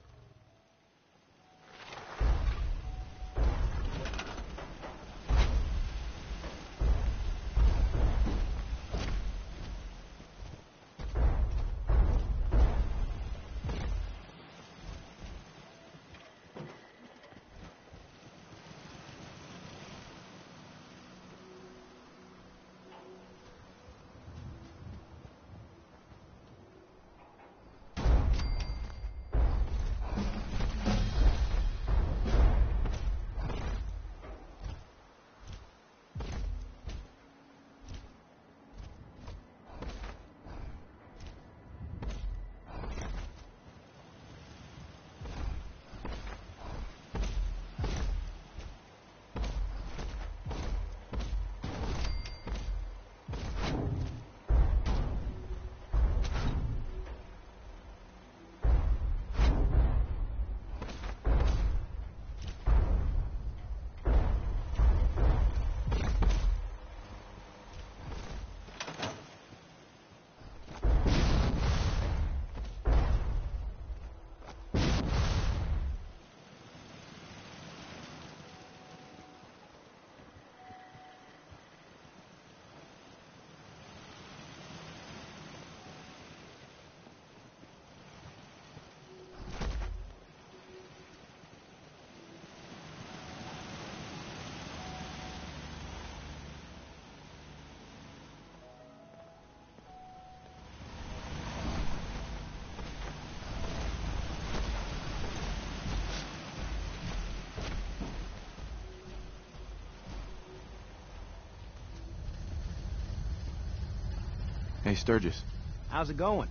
Speaker 3: Hey, Sturgis.
Speaker 23: How's it going?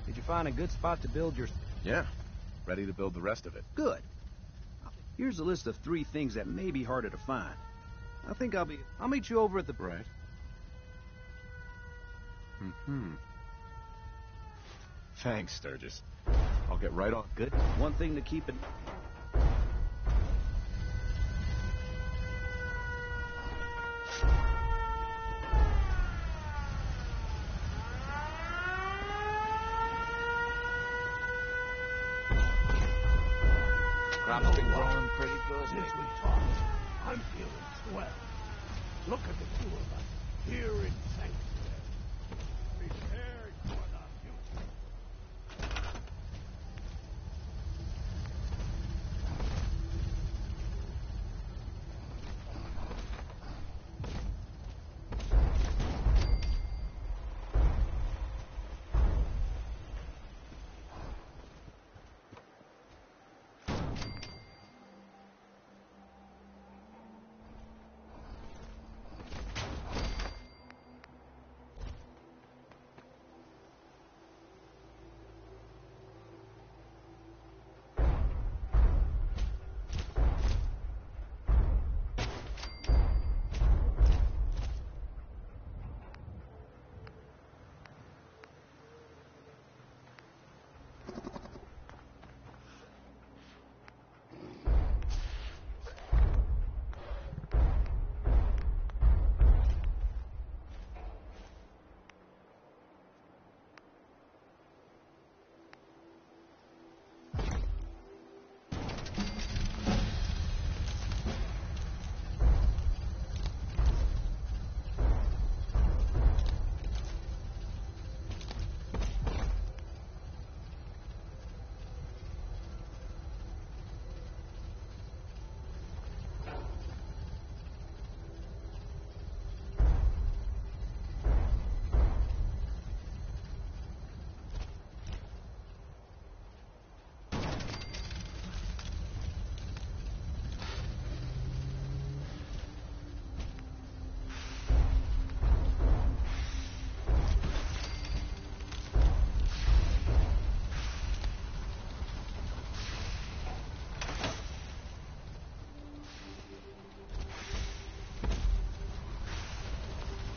Speaker 23: Did you find a good spot to build your...
Speaker 5: Yeah. Ready to build the rest of it.
Speaker 23: Good. Here's a list of 3 things that may be harder to find. I think I'll meet you over at the...
Speaker 5: Right. Mm-hmm. Thanks, Sturgis. I'll get right on.
Speaker 23: Good. One thing to keep in...
Speaker 17: Crops been growing pretty good
Speaker 8: Since
Speaker 17: lately.
Speaker 8: we talked, I'm feeling swell. Look at the 2 of us here in Sanctuary. Prepared for the future.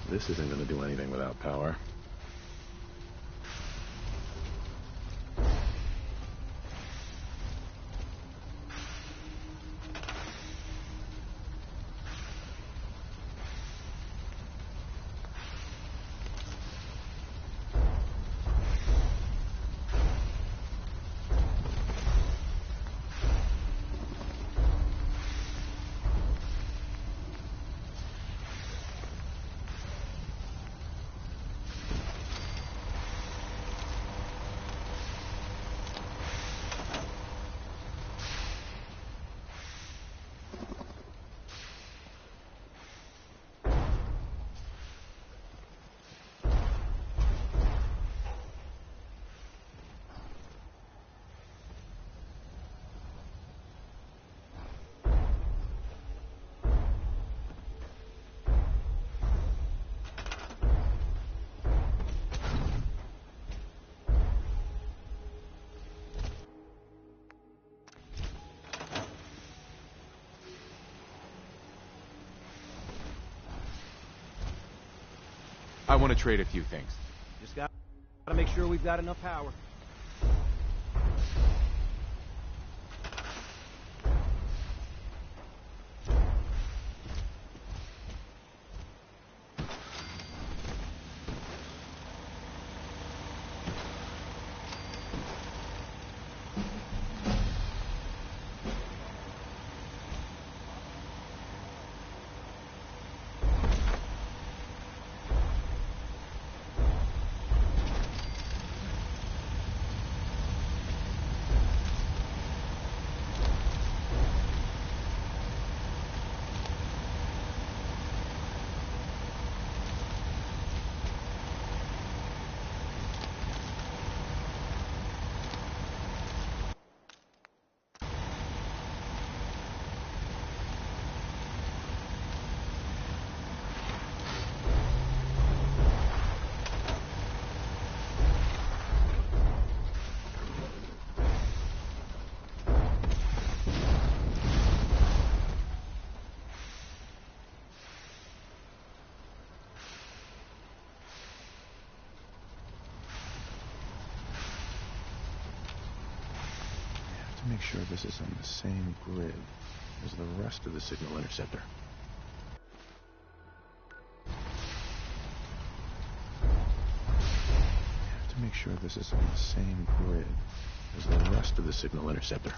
Speaker 5: This isn't going to do anything without power.
Speaker 3: I want to trade a few things.
Speaker 23: Just gotta make sure we've got enough power.
Speaker 3: sure this is on the same grid as the rest of the signal interceptor. Have to make sure this is on the same grid as the rest of the signal interceptor.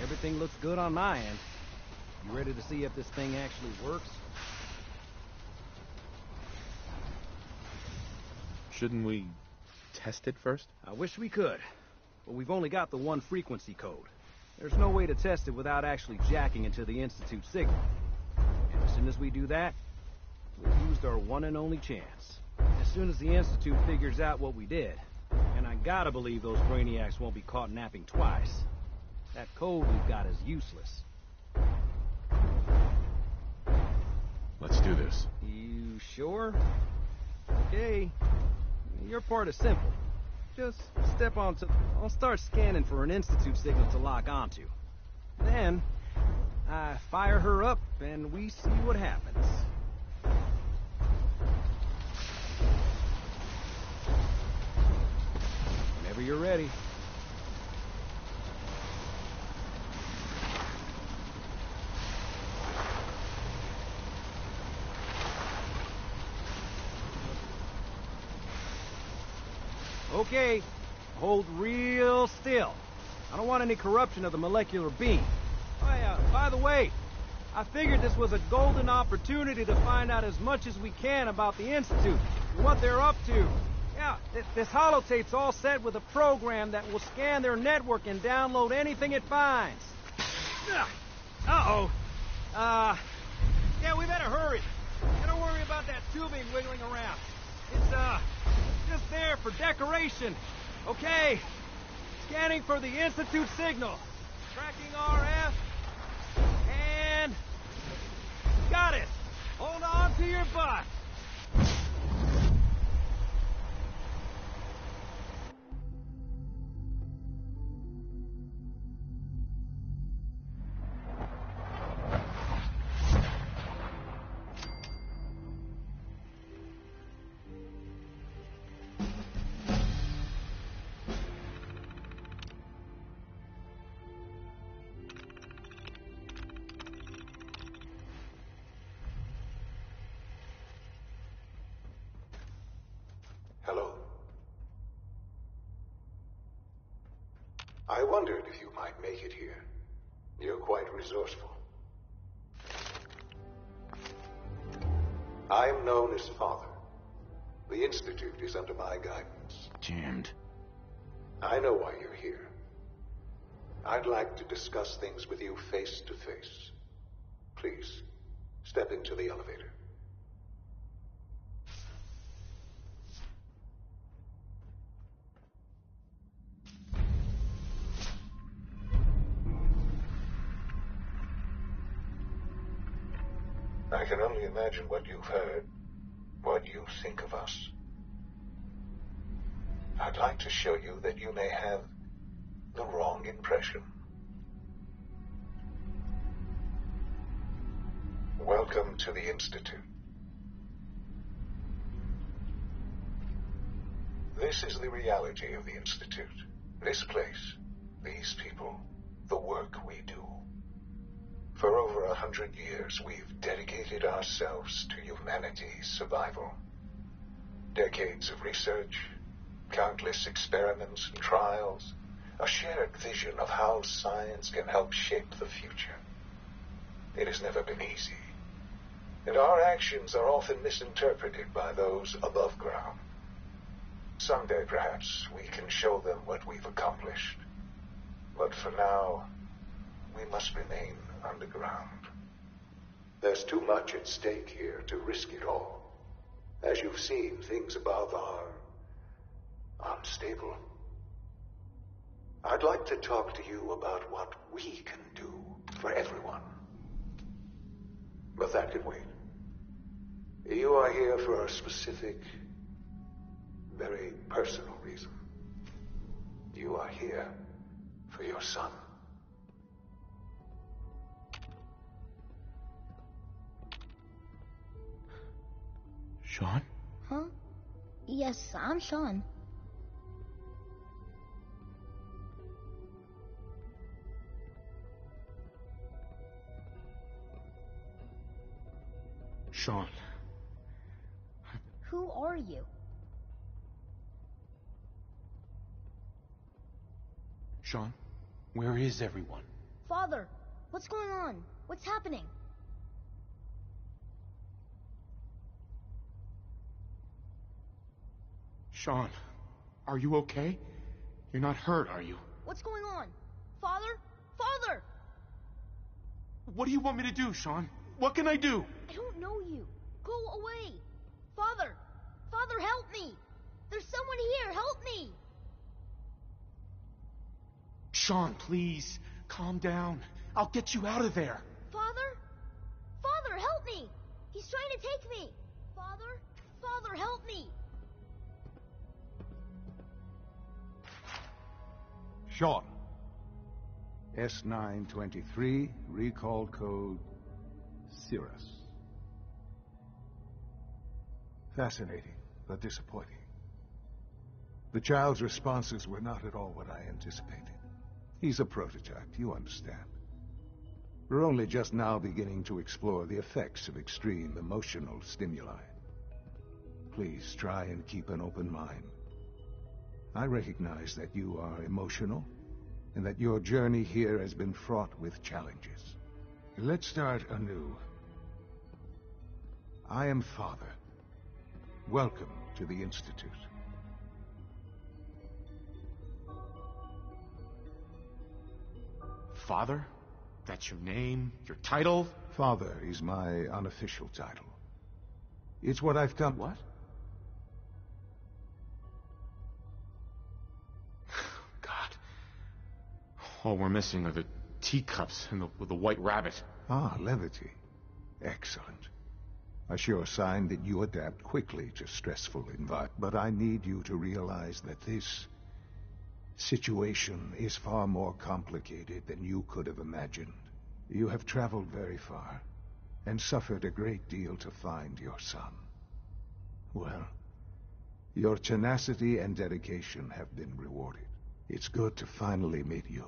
Speaker 23: Everything looks good on my end. You ready to see if this thing actually works?
Speaker 3: Shouldn't we test it first?
Speaker 23: I wish we could, but we've only got the one frequency code. There's no way to test it without actually jacking into the Institute signal. And as soon as we do that, we've used our one and only chance. As soon as the Institute figures out what we did, and I gotta believe those brainiacs won't be caught napping twice, that code we've got is useless.
Speaker 3: Let's do this.
Speaker 23: You sure? Okay. Your part is simple. Just step onto... I'll start scanning for an Institute signal to lock onto. Then, I fire her up and we see what happens. Whenever you're ready. Okay, hold real still. I don't want any corruption of the molecular beam. Oh yeah, by the way, I figured this was a golden opportunity to find out as much as we can about the Institute and what they're up to. Yeah, this holotape's all set with a program that will scan their network and download anything it finds. Uh-oh. Yeah, we better hurry. Don't worry about that tubing wiggling around. It's, just there for decoration. Okay. Scanning for the Institute signal. Tracking RF. And... got it. Hold on to your butt.
Speaker 7: Hello. I wondered if you might make it here. You're quite resourceful. I'm known as Father. The Institute is under my guidance.
Speaker 3: Jammed.
Speaker 7: I know why you're here. I'd like to discuss things with you face to face. Please, step into the elevator. I can only imagine what you've heard, what you think of us. I'd like to show you that you may have the wrong impression. Welcome to the Institute. This is the reality of the Institute. This place, these people, the work we do. For over 100 years, we've dedicated ourselves to humanity's survival. Decades of research, countless experiments and trials, a shared vision of how science can help shape the future. It has never been easy, and our actions are often misinterpreted by those above ground. Someday, perhaps, we can show them what we've accomplished. But for now, we must remain underground. There's too much at stake here to risk it all. As you've seen, things above are unstable. I'd like to talk to you about what we can do for everyone. But that can wait. You are here for a specific, very personal reason. You are here for your son.
Speaker 3: Sean?
Speaker 9: Huh? Yes, I'm Sean.
Speaker 3: Sean.
Speaker 9: Who are you?
Speaker 3: Sean, where is everyone?
Speaker 9: Father, what's going on? What's happening?
Speaker 3: Sean, are you okay? You're not hurt, are you?
Speaker 9: What's going on? Father? Father!
Speaker 3: What do you want me to do, Sean? What can I do?
Speaker 9: I don't know you. Go away. Father! Father, help me! There's someone here. Help me!
Speaker 3: Sean, please. Calm down. I'll get you out of there.
Speaker 9: Father? Father, help me! He's trying to take me! Father? Father, help me!
Speaker 11: Sean. S923, recall code Cirrus. Fascinating, but disappointing. The child's responses were not at all what I anticipated. He's a prototype, you understand. We're only just now beginning to explore the effects of extreme emotional stimuli. Please try and keep an open mind. I recognize that you are emotional, and that your journey here has been fraught with challenges. Let's start anew. I am Father. Welcome to the Institute.
Speaker 3: Father? That's your name? Your title?
Speaker 11: Father is my unofficial title. It's what I've come...
Speaker 3: What? God. All we're missing are the teacups and the white rabbit.
Speaker 11: Ah, levity. Excellent. A sure sign that you adapt quickly to stressful environments. But I need you to realize that this situation is far more complicated than you could have imagined. You have traveled very far, and suffered a great deal to find your son. Well, your tenacity and dedication have been rewarded. It's good to finally meet you,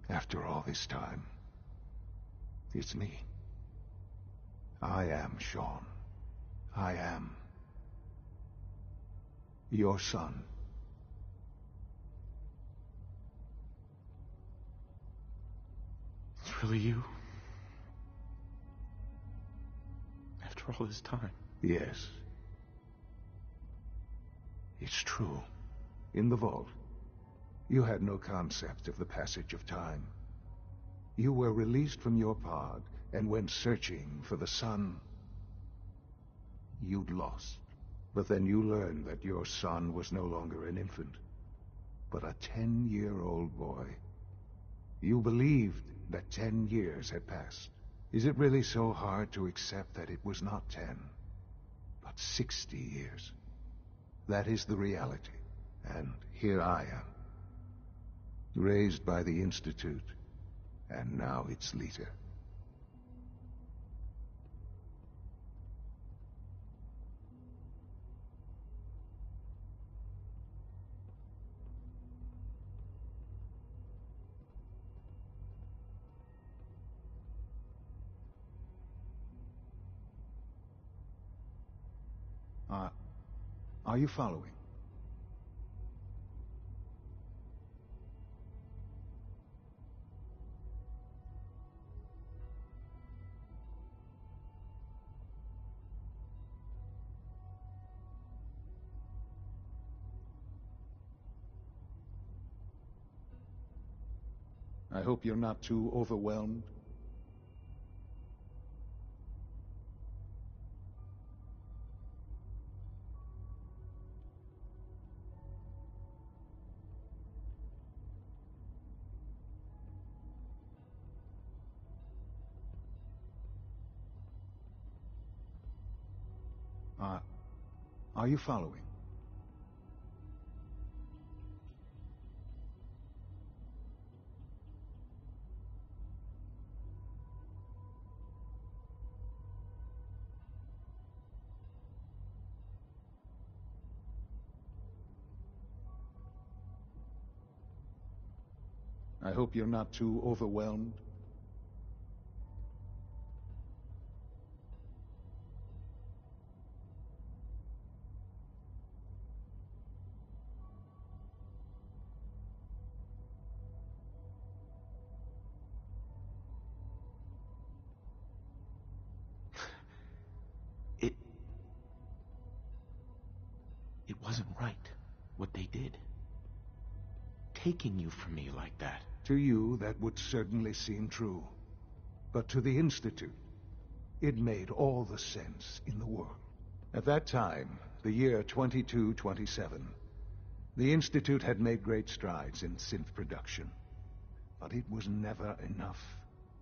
Speaker 11: after all this time. It's me. I am Shaun. I am your son.
Speaker 3: It's really you? After all this time?
Speaker 11: Yes. It's true. In the vault, you had no concept of the passage of time. You were released from your pod and went searching for the son you'd lost. But then you learned that your son was no longer an infant, but a 10-year-old boy. You believed that 10 years had passed. Is it really so hard to accept that it was not 10, but 60 years? That is the reality. And here I am, raised by the Institute, and now its leader. Are you following? I hope you're not too overwhelmed. Are you following? I hope you're not too overwhelmed.
Speaker 3: It wasn't right, what they did. Taking you from me like that.
Speaker 11: To you, that would certainly seem true. But to the Institute, it made all the sense in the world. At that time, the year 2227, the Institute had made great strides in synth production. But it was never enough.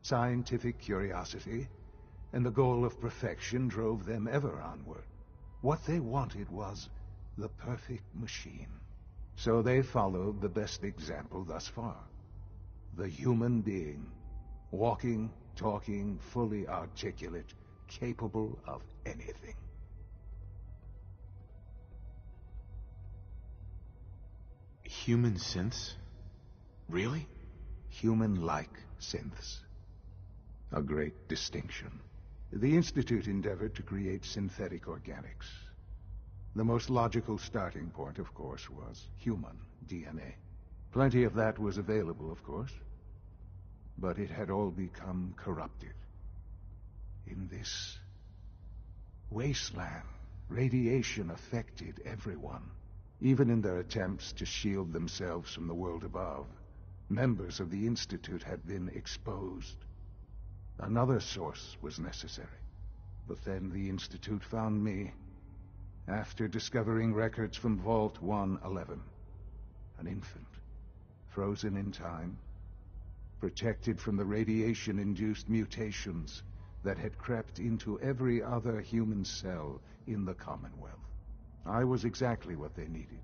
Speaker 11: Scientific curiosity and the goal of perfection drove them ever onward. What they wanted was the perfect machine. So they followed the best example thus far. The human being. Walking, talking, fully articulate, capable of anything.
Speaker 3: Human synths? Really?
Speaker 11: Human-like synths. A great distinction. The Institute endeavored to create synthetic organics. The most logical starting point, of course, was human DNA. Plenty of that was available, of course. But it had all become corrupted. In this wasteland, radiation affected everyone. Even in their attempts to shield themselves from the world above, members of the Institute had been exposed. Another source was necessary. But then the Institute found me, after discovering records from Vault 111. An infant, frozen in time, protected from the radiation-induced mutations that had crept into every other human cell in the Commonwealth. I was exactly what they needed.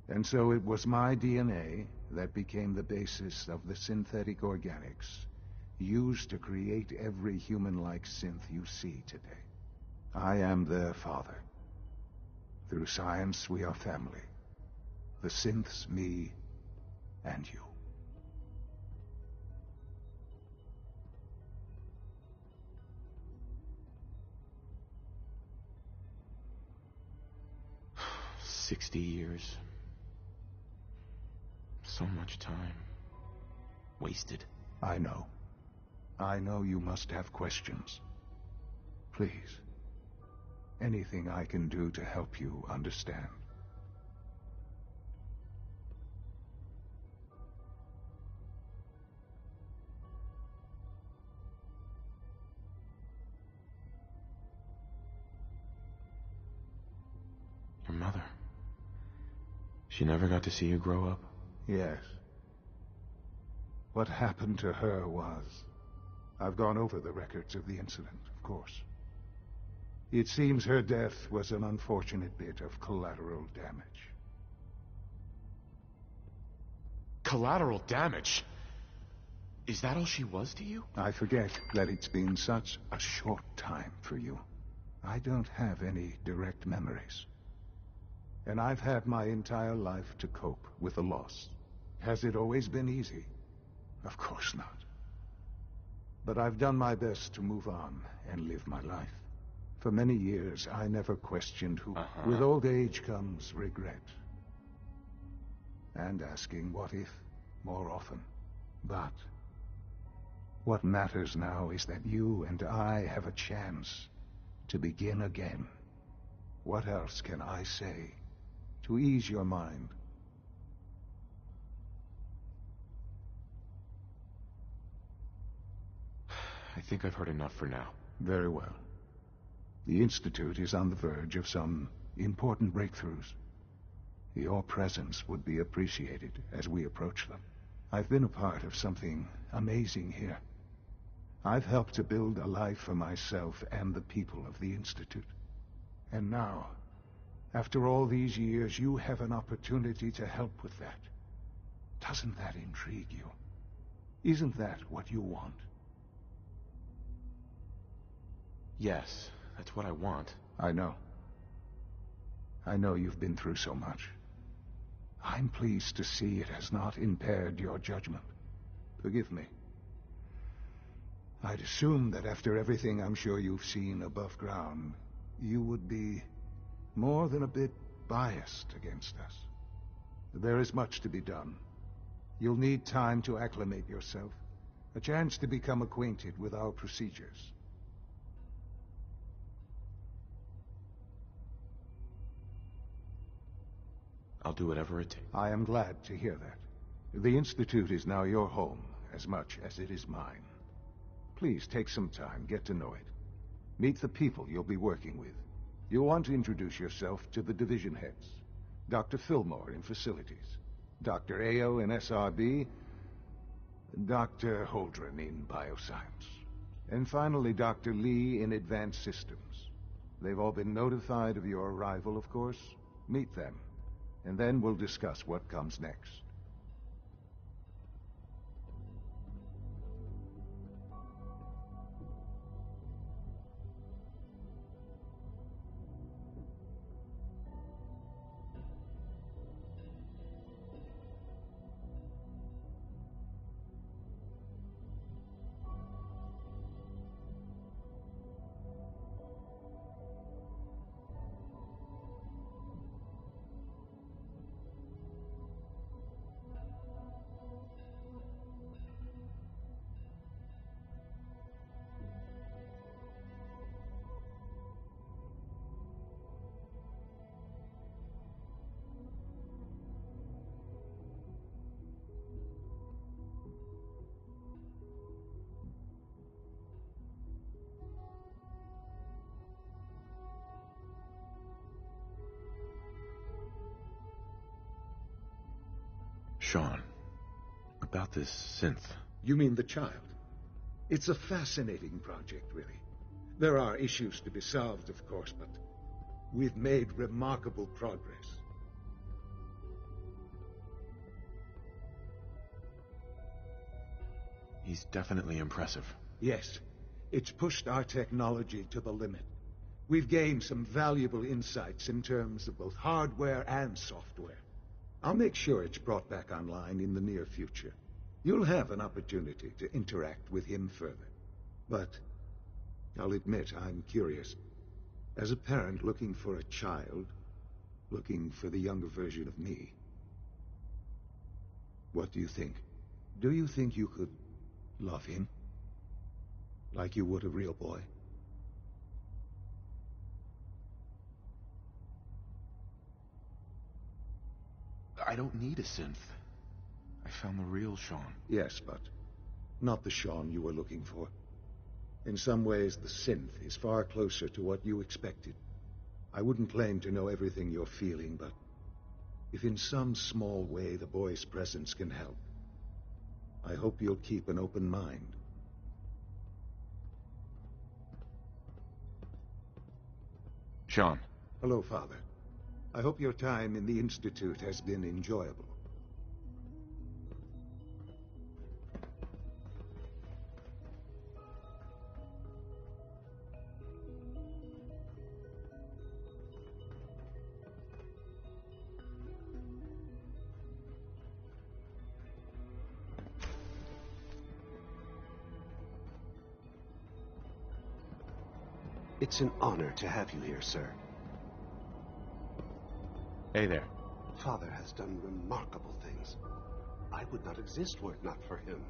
Speaker 11: And so it was my DNA that became the basis of the synthetic organics used to create every human-like synth you see today. I am their father. Through science, we are family. The synths, me, and you.
Speaker 3: "60 years. So much time. Wasted."
Speaker 11: I know. I know you must have questions. Please. Anything I can do to help you understand.
Speaker 3: Your mother. She never got to see you grow up?
Speaker 11: Yes. What happened to her was... I've gone over the records of the incident, of course. It seems her death was an unfortunate bit of collateral damage.
Speaker 3: Collateral damage? Is that all she was to you?
Speaker 11: I forget that it's been such a short time for you. I don't have any direct memories. And I've had my entire life to cope with the loss. Has it always been easy? Of course not. But I've done my best to move on and live my life. For many years, I never questioned who. With old age comes regret. And asking what if more often. But what matters now is that you and I have a chance to begin again. What else can I say to ease your mind?
Speaker 3: I think I've heard enough for now.
Speaker 11: Very well. The Institute is on the verge of some important breakthroughs. Your presence would be appreciated as we approach them. I've been a part of something amazing here. I've helped to build a life for myself and the people of the Institute. And now, after all these years, you have an opportunity to help with that. Doesn't that intrigue you? Isn't that what you want?
Speaker 3: Yes, that's what I want.
Speaker 11: I know. I know you've been through so much. I'm pleased to see it has not impaired your judgment. Forgive me. I'd assumed that after everything I'm sure you've seen above ground, you would be more than a bit biased against us. There is much to be done. You'll need time to acclimate yourself, a chance to become acquainted with our procedures.
Speaker 3: I'll do whatever it takes.
Speaker 11: I am glad to hear that. The Institute is now your home, as much as it is mine. Please take some time, get to know it. Meet the people you'll be working with. You'll want to introduce yourself to the division heads. Dr. Fillmore in Facilities, Dr. Ayo in SRB, Dr. Holdren in Bioscience, and finally Dr. Lee in Advanced Systems. They've all been notified of your arrival, of course. Meet them. And then we'll discuss what comes next.
Speaker 3: Sean, about this synth.
Speaker 11: You mean the child? It's a fascinating project, really. There are issues to be solved, of course, but we've made remarkable progress.
Speaker 3: He's definitely impressive.
Speaker 11: Yes, it's pushed our technology to the limit. We've gained some valuable insights in terms of both hardware and software. I'll make sure it's brought back online in the near future. You'll have an opportunity to interact with him further. But I'll admit I'm curious. As a parent looking for a child, looking for the younger version of me, what do you think? Do you think you could love him? Like you would a real boy?
Speaker 3: I don't need a synth. I found the real Sean.
Speaker 11: Yes, but not the Sean you were looking for. In some ways, the synth is far closer to what you expected. I wouldn't claim to know everything you're feeling, but if in some small way the boy's presence can help, I hope you'll keep an open mind.
Speaker 3: Sean.
Speaker 11: Hello, Father. I hope your time in the Institute has been enjoyable.
Speaker 6: It's an honor to have you here, sir.
Speaker 3: Hey there.
Speaker 6: Father has done remarkable things. I would not exist were it not for him.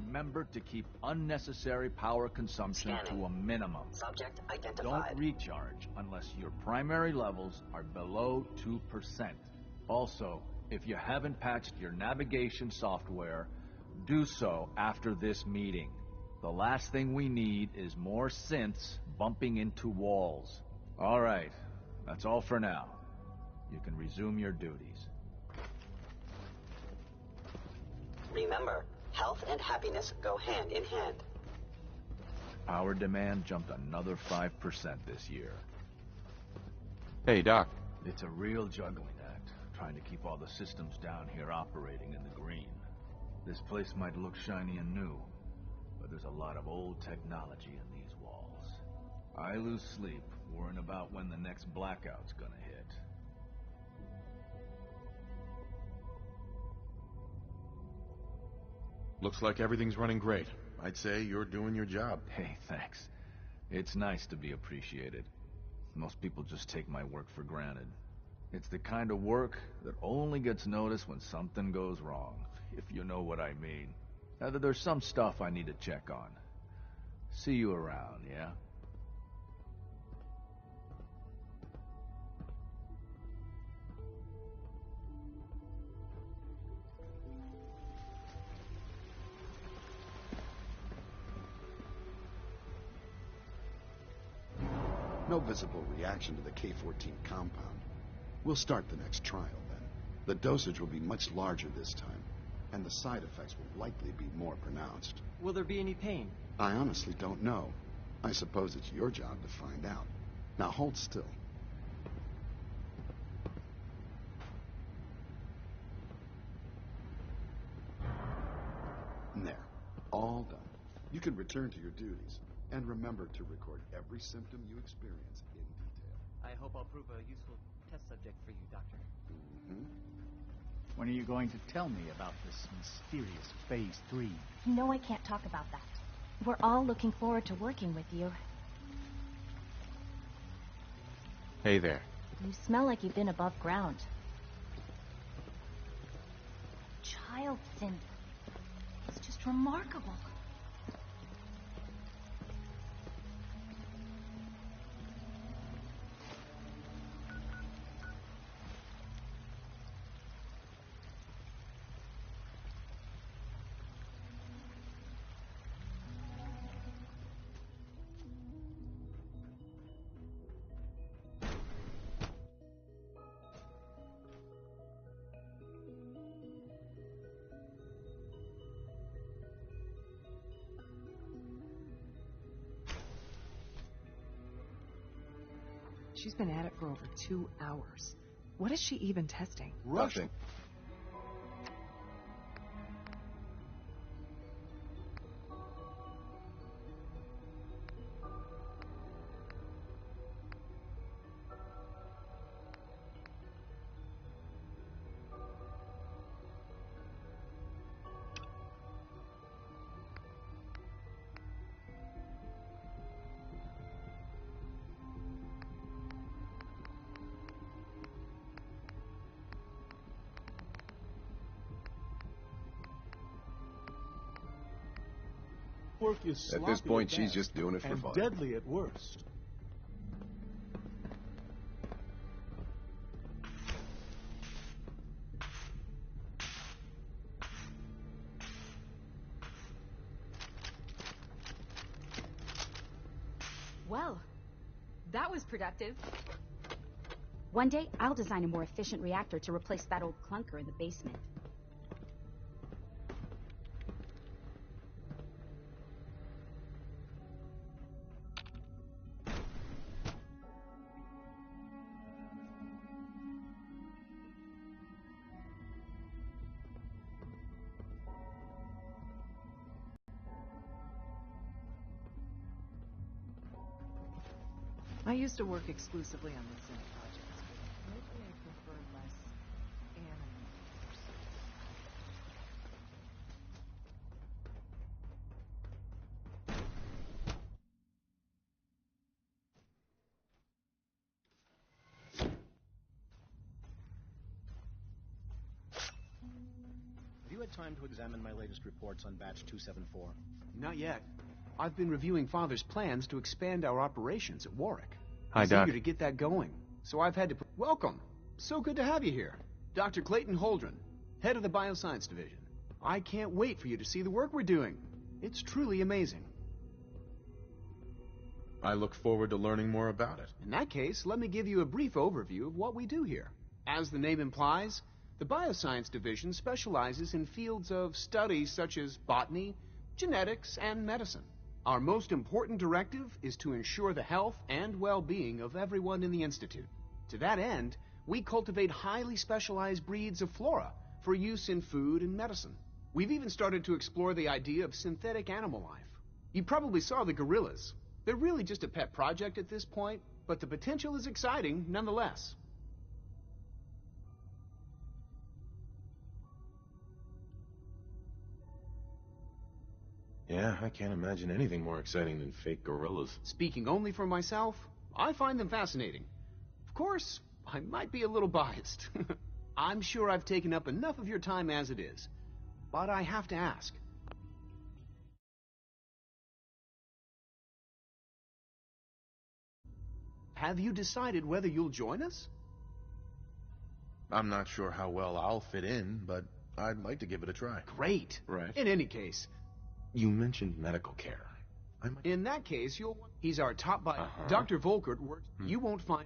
Speaker 17: Remember to keep unnecessary power consumption to a minimum.
Speaker 10: Subject identified.
Speaker 17: Don't recharge unless your primary levels are below 2%. Also, if you haven't patched your navigation software, do so after this meeting. The last thing we need is more synths bumping into walls. All right, that's all for now. You can resume your duties.
Speaker 10: Remember, health and happiness go hand in hand.
Speaker 17: Power demand jumped another 5% this year.
Speaker 3: Hey, Doc.
Speaker 17: It's a real juggling act, trying to keep all the systems down here operating in the green. This place might look shiny and new, but there's a lot of old technology in these walls. I lose sleep worrying about when the next blackout's gonna hit.
Speaker 3: Looks like everything's running great. I'd say you're doing your job.
Speaker 17: Hey, thanks. It's nice to be appreciated. Most people just take my work for granted. It's the kind of work that only gets noticed when something goes wrong, if you know what I mean. Now, there's some stuff I need to check on. See you around, yeah?
Speaker 12: No visible reaction to the K-14 compound. We'll start the next trial then. The dosage will be much larger this time, and the side effects will likely be more pronounced.
Speaker 13: Will there be any pain?
Speaker 12: I honestly don't know. I suppose it's your job to find out. Now hold still. There. All done. You can return to your duties. And remember to record every symptom you experience in detail.
Speaker 13: I hope I'll prove a useful test subject for you, Doctor.
Speaker 16: When are you going to tell me about this mysterious Phase 3?
Speaker 25: No, I can't talk about that. We're all looking forward to working with you.
Speaker 3: Hey there.
Speaker 25: You smell like you've been above ground. Child synth. It's just remarkable.
Speaker 26: She's been at it for over 2 hours. What is she even testing?
Speaker 5: Nothing.
Speaker 6: Work is
Speaker 5: At this point, she's just doing it for
Speaker 6: and
Speaker 5: fun.
Speaker 6: deadly at worst.
Speaker 1: Well, that was productive.
Speaker 27: One day, I'll design a more efficient reactor to replace that old clunker in the basement.
Speaker 26: I used to work exclusively on the synth projects, but lately I prefer less animal
Speaker 23: Have you had time to examine my latest reports on Batch 274?
Speaker 15: Not yet. I've been reviewing Father's plans to expand our operations at Warwick.
Speaker 3: Hi,
Speaker 15: He's
Speaker 3: Doc.
Speaker 15: eager to get that going, so I've had to... Welcome! So good to have you here.
Speaker 4: Dr. Clayton Holdren, head of the Bioscience Division. I can't wait for you to see the work we're doing. It's truly amazing.
Speaker 3: I look forward to learning more about it.
Speaker 4: In that case, let me give you a brief overview of what we do here. As the name implies, the Bioscience Division specializes in fields of study such as botany, genetics, and medicine. Our most important directive is to ensure the health and well-being of everyone in the Institute. To that end, we cultivate highly specialized breeds of flora for use in food and medicine. We've even started to explore the idea of synthetic animal life. You probably saw the gorillas. They're really just a pet project at this point, but the potential is exciting nonetheless.
Speaker 3: Yeah, I can't imagine anything more exciting than fake gorillas.
Speaker 4: Speaking only for myself, I find them fascinating. Of course, I might be a little biased. I'm sure I've taken up enough of your time as it is. But I have to ask. Have you decided whether you'll join us?
Speaker 3: I'm not sure how well I'll fit in, but I'd like to give it a try.
Speaker 4: Great.
Speaker 3: Right.
Speaker 4: In any case.
Speaker 3: You mentioned medical care.
Speaker 4: In that case, he's our top bio. Dr. Volkert works. You won't find...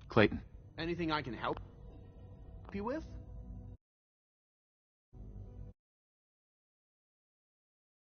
Speaker 3: Clayton.
Speaker 4: Anything I can help you with?